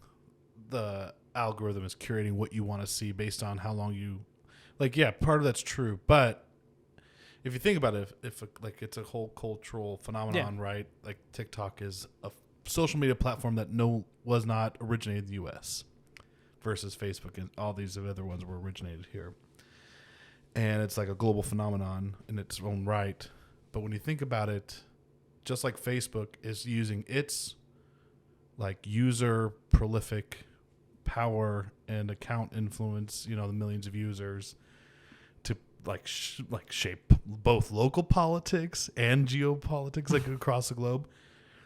the algorithm is curating what you want to see based on how long you, part of that's true. But if you think about it, if it's a whole cultural phenomenon, right? Like TikTok is a social media platform that was not originated in the U.S. versus Facebook and all these other ones were originated here. And it's like a global phenomenon in its own right. But when you think about it, just like Facebook is using its like user prolific power and account influence, the millions of users to shape both local politics and geopolitics like across the globe.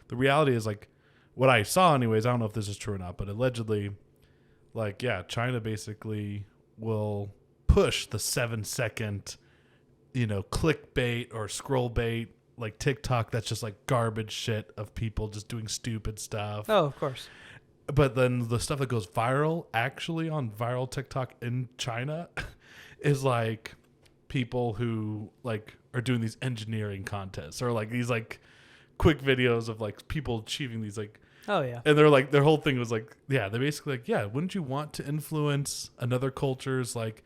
The reality is like what I saw anyways, I don't know if this is true or not, but allegedly China basically will push the 7-second, clickbait or scroll bait like TikTok. That's just like garbage shit of people just doing stupid stuff. Oh, of course. But then the stuff that goes viral actually on viral TikTok in China is like people who like are doing these engineering contests or like these like quick videos of like people achieving these like, oh yeah. And they're like, their whole thing was like, they're basically like, wouldn't you want to influence another culture's like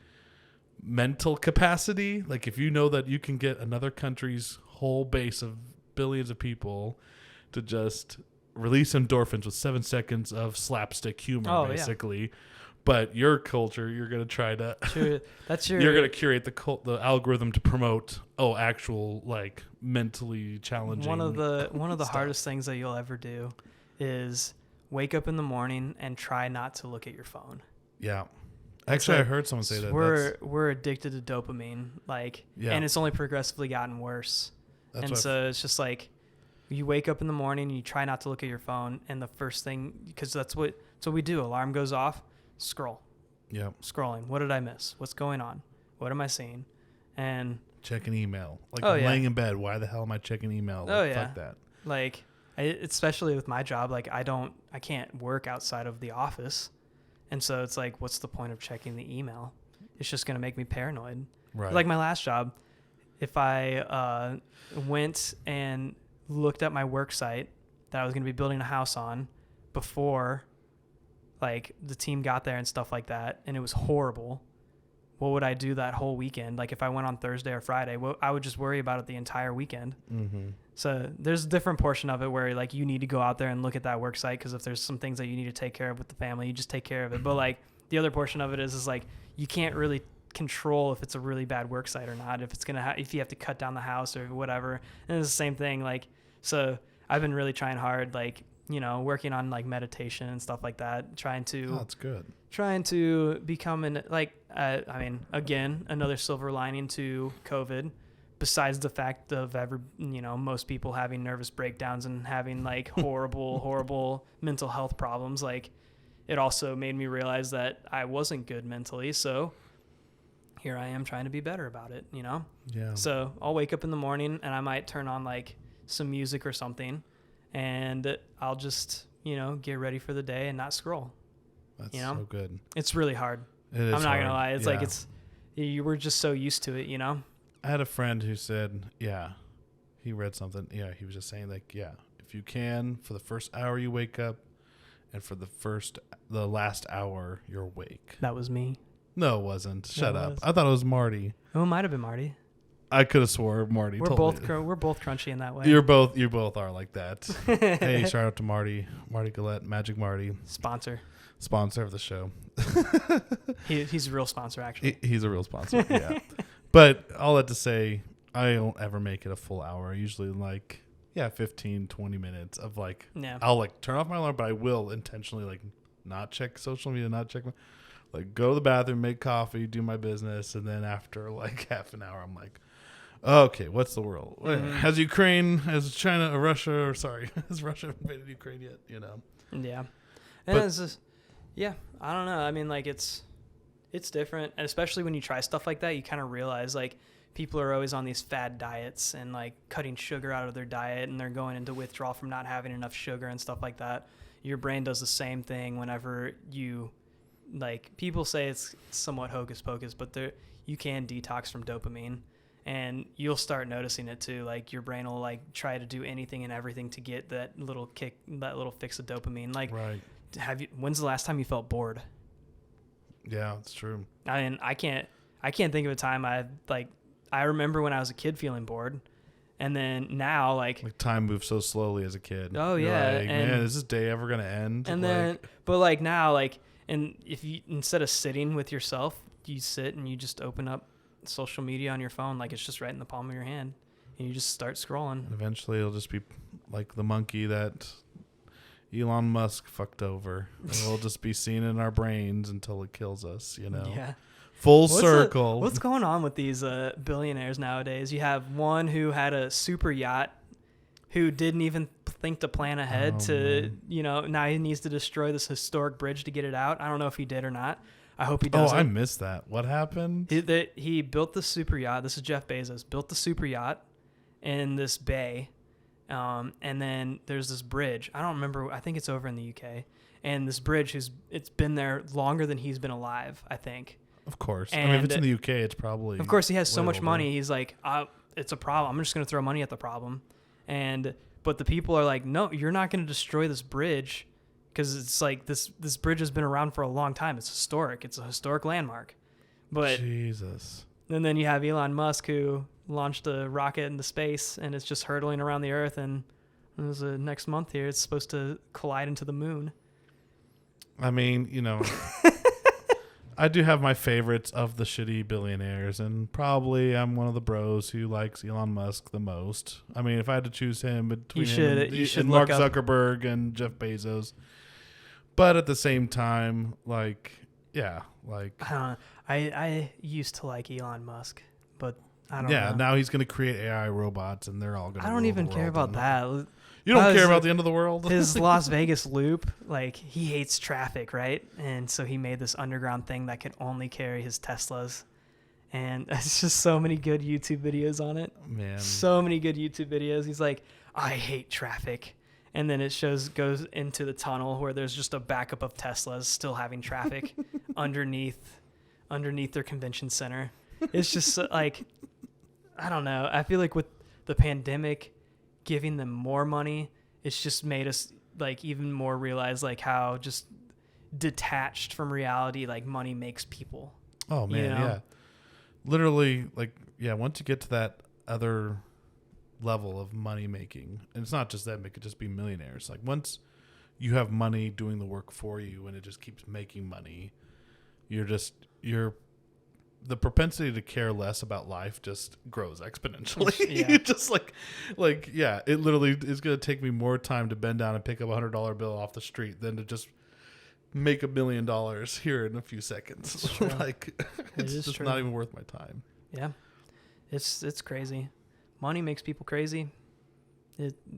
mental capacity? Like if you know that you can get another country's whole base of billions of people to just release endorphins with 7 seconds of slapstick humor, basically. Yeah. But your culture, you're gonna try to. You're gonna curate the algorithm to promote actual like mentally challenging. One of the hardest things that you'll ever do is wake up in the morning and try not to look at your phone. Yeah. Actually, I heard someone say that. We're addicted to dopamine, and it's only progressively gotten worse. So it's just like you wake up in the morning and you try not to look at your phone, and the first thing, because that's what we do. Alarm goes off, scroll. Yeah. Scrolling. What did I miss? What's going on? What am I seeing? And check an email. I'm laying in bed. Why the hell am I checking email? Fuck that. Especially with my job, I can't work outside of the office. And so it's like, what's the point of checking the email? It's just going to make me paranoid. Right. Like my last job, if I went and looked at my work site that I was going to be building a house on before the team got there and stuff like that, and it was horrible, what would I do that whole weekend? Like if I went on Thursday or Friday, I would just worry about it the entire weekend. Mm-hmm. So there's a different portion of it where you need to go out there and look at that work site, because if there's some things that you need to take care of with the family, you just take care of it. But the other portion of it is you can't really control if it's a really bad work site or not, if it's if you have to cut down the house or whatever. And it's the same thing. So I've been really trying hard, working on like meditation and stuff like that, trying that's good. to become again, another silver lining to COVID, besides the fact of most people having nervous breakdowns and having like horrible mental health problems. Like, it also made me realize that I wasn't good mentally. So here I am trying to be better about it, Yeah. So I'll wake up in the morning and I might turn on like some music or something, and I'll just, get ready for the day and not scroll. That's so good. It's really hard. It is I'm not hard. going to lie. It's like, you were just so used to it, I had a friend who said, he read something. Yeah, he was just saying like, if you can, for the first hour you wake up, and for the last hour you're awake. That was me. No, it wasn't. Shut up. Was. I thought it was Marty. Oh, it might have been Marty. I could have swore Marty. We're both crunchy in that way. You both are like that. Hey, shout out to Marty Gillette, Magic Marty, sponsor of the show. He's a real sponsor, actually. He's a real sponsor. Yeah. But all that to say, I don't ever make it a full hour. Usually like 15, 20 minutes of like, I'll like turn off my alarm, but I will intentionally like not check social media, not check go to the bathroom, make coffee, do my business. And then after like half an hour, I'm like, okay, what's the world? Mm-hmm. Has Russia invaded Ukraine yet? Yeah. And it's just, I don't know. I mean, like it's different. And especially when you try stuff like that, you kind of realize like people are always on these fad diets and like cutting sugar out of their diet, and they're going into withdrawal from not having enough sugar and stuff like that. Your brain does the same thing whenever you, like, people say it's somewhat hocus pocus, but you can detox from dopamine, and you'll start noticing it too. Like, your brain will like try to do anything and everything to get that little kick, that little fix of dopamine. Like, right. When's the last time you felt bored? Yeah, it's true. I mean, I can't think of a time I remember when I was a kid feeling bored. And then now, like time moves so slowly as a kid. Oh, yeah. Like, man, is this day ever going to end? And then, but like now, like, and if you, instead of sitting with yourself, you sit and you just open up social media on your phone, like it's just right in the palm of your hand, and you just start scrolling. And eventually it'll just be like the monkey that Elon Musk fucked over. It'll just be seen in our brains until it kills us, Yeah. Full circle. What's going on with these billionaires nowadays? You have one who had a super yacht who didn't even think to plan ahead now he needs to destroy this historic bridge to get it out. I don't know if he did or not. I hope he doesn't. Oh, I missed that. What happened? He built the super yacht. This is Jeff Bezos. Built the super yacht in this bay. And then there's this bridge. I don't remember. I think it's over in the UK. And this bridge, it's been there longer than he's been alive, I think. Of course. And I mean, if it's in the UK, it's probably... Of course, he has so much money. He's like, it's a problem. I'm just going to throw money at the problem. But the people are like, no, you're not going to destroy this bridge, because it's like this bridge has been around for a long time. It's historic. It's a historic landmark. But Jesus. And then you have Elon Musk, who launched a rocket into space, and it's just hurtling around the Earth. And it was next month here, it's supposed to collide into the moon. I mean, I do have my favorites of the shitty billionaires, and probably I'm one of the bros who likes Elon Musk the most. I mean, if I had to choose him between you should Mark Zuckerberg and Jeff Bezos. But at the same time, I used to like Elon Musk, but I don't know. Yeah, now he's going to create AI robots, and they're all going to... I don't even care about that. You don't care about the end of the world? His Las Vegas loop, like, he hates traffic, right? And so he made this underground thing that could only carry his Teslas. And it's just so many good YouTube videos on it. Man. So many good YouTube videos. He's like, I hate traffic. And then it goes into the tunnel where there's just a backup of Teslas still having traffic underneath their convention center. It's just like, I don't know. I feel like with the pandemic giving them more money, it's just made us like even more realize like how just detached from reality like money makes people. Oh man, yeah. Literally, like, yeah, once you get to that other level of money making, and it's not just them, it could just be millionaires. Like, once you have money doing the work for you and it just keeps making money, you're the propensity to care less about life just grows exponentially. Yeah. Just like, yeah, it literally is going to take me more time to bend down and pick up $100 bill off the street than to just make $1 million here in a few seconds. Like, it's just not even worth my time. Yeah. It's crazy. Money makes people crazy.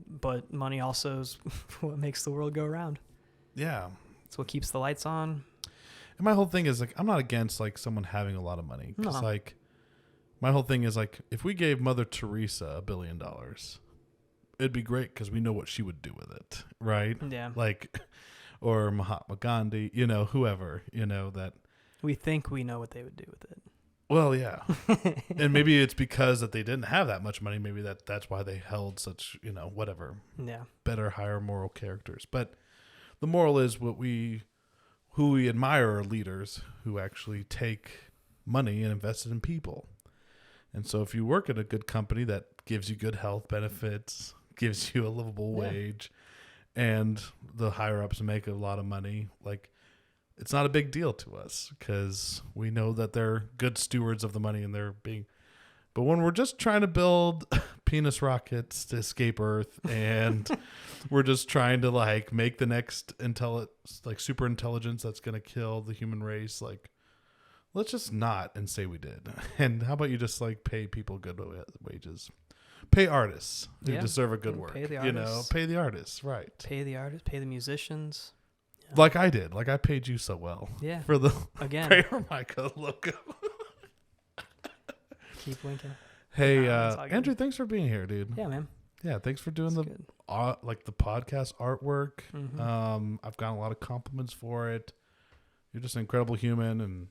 But money also is what makes the world go round. Yeah. It's what keeps the lights on. And my whole thing is like, I'm not against like someone having a lot of money. Cause like my whole thing is like, if we gave Mother Teresa $1 billion, it'd be great. Cause we know what she would do with it. Right. Yeah. Like, or Mahatma Gandhi, whoever, that we think we know what they would do with it. Well, yeah. And maybe it's because that they didn't have that much money. Maybe that's why they held such, whatever. Yeah. Better, higher moral characters. But the moral is who we admire are leaders who actually take money and invest it in people. And so if you work at a good company that gives you good health benefits, gives you a livable wage, and the higher ups make a lot of money, like, it's not a big deal to us because we know that they're good stewards of the money and they're being. But when we're just trying to build penis rockets to escape Earth and we're just trying to like make the next super intelligence that's going to kill the human race, like, let's just not and say we did. And how about you just like pay people good wages? Pay artists who deserve a good work. Pay the artists. Pay the artists, right? Pay the artists, pay the musicians. Yeah. Like I did. Like I paid you so well. Yeah. For the Pray for Micah logo. Keep winking. Hey, Andrew, thanks for being here, dude. Yeah, man. Yeah, thanks for doing the podcast artwork. Mm-hmm. I've gotten a lot of compliments for it. You're just an incredible human,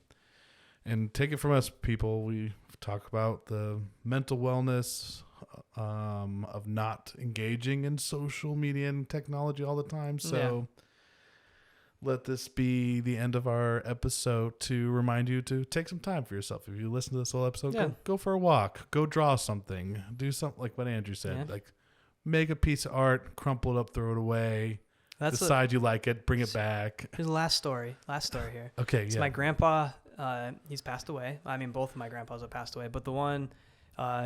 and take it from us, people. We talk about the mental wellness of not engaging in social media and technology all the time. So let this be the end of our episode to remind you to take some time for yourself. If you listen to this whole episode, go for a walk, go draw something, do something like what Andrew said, like make a piece of art, crumple it up, throw it away, decide you like it, bring it back. Here's the last story here. Okay. So my grandpa, he's passed away. I mean, both of my grandpas have passed away, but the one,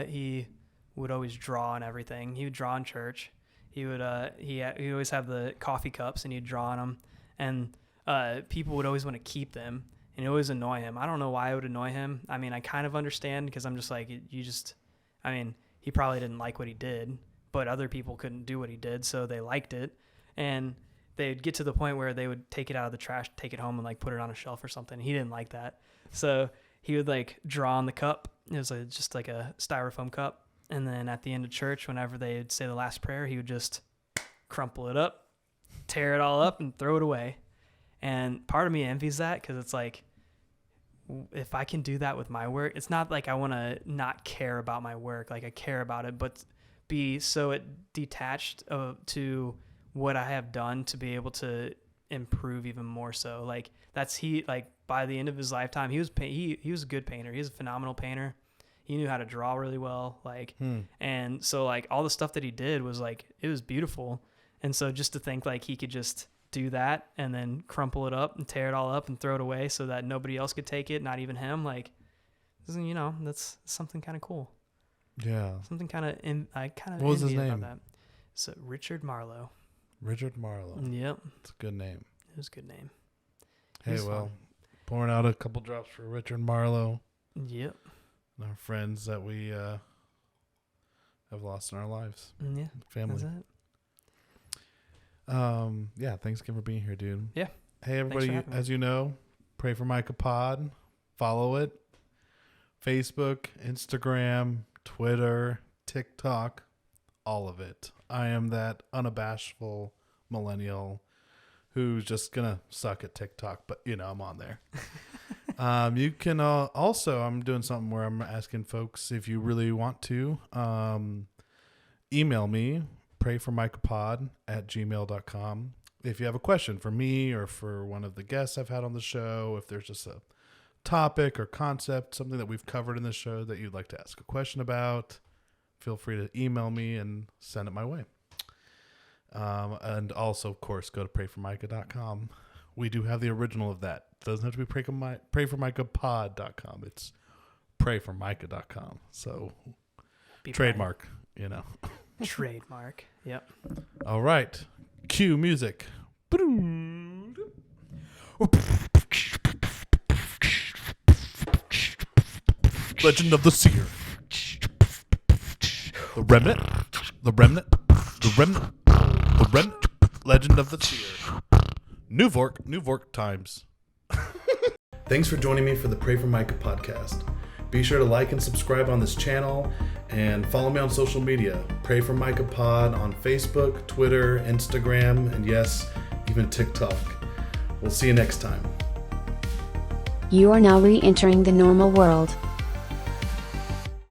he would always draw on everything. He would draw in church. He would, he always have the coffee cups and he'd draw on them. And people would always want to keep them, and it always annoy him. I don't know why it would annoy him. I mean, I kind of understand because I'm just like, he probably didn't like what he did, but other people couldn't do what he did, so they liked it. And they'd get to the point where they would take it out of the trash, take it home, and like put it on a shelf or something. He didn't like that. So he would like draw on the cup. It was just like a styrofoam cup. And then at the end of church, whenever they would say the last prayer, he would just crumple it up, tear it all up, and throw it away. And part of me envies that because it's like, if I can do that with my work, it's not like I want to not care about my work. Like I care about it, but be so detached to what I have done to be able to improve even more so. Like by the end of his lifetime, he was a good painter. He was a phenomenal painter. He knew how to draw really well. And so like all the stuff that he did was like, it was beautiful. And so just to think like he could just do that and then crumple it up and tear it all up and throw it away so that nobody else could take it, not even him, like, that's something kind of cool. Yeah. Something kind of, I kind of What was his name? about that. So Richard Marlowe. Richard Marlowe. Yep. It's a good name. It was a good name. Hey, pouring out a couple drops for Richard Marlowe. Yep. And our friends that we have lost in our lives. Yeah. Family. That's it. Thanks again for being here, dude. Yeah. Hey, everybody, as you know, Pray for Micah Pod. Follow it. Facebook, Instagram, Twitter, TikTok, all of it. I am that unabashful millennial who's just going to suck at TikTok, but, I'm on there. You can also, I'm doing something where I'm asking folks if you really want to email me, prayformicahpod@gmail.com. If you have a question for me or for one of the guests I've had on the show, if there's just a topic or concept, something that we've covered in the show that you'd like to ask a question about, feel free to email me and send it my way. And also, of course, go to prayformicah.com. We do have the original of that. It doesn't have to be prayformicahpod.com. It's prayformicah.com. So trademark, you know. Trademark. Yep. All right. Cue music. Legend of the Seer. The remnant. The remnant. The remnant. The remnant. Legend of the Seer. New Vork times. Thanks for joining me for the Pray for Micah podcast. Be sure to like and subscribe on this channel and follow me on social media. Pray for Micah Pod on Facebook, Twitter, Instagram, and yes, even TikTok. We'll see you next time. You are now re-entering the normal world.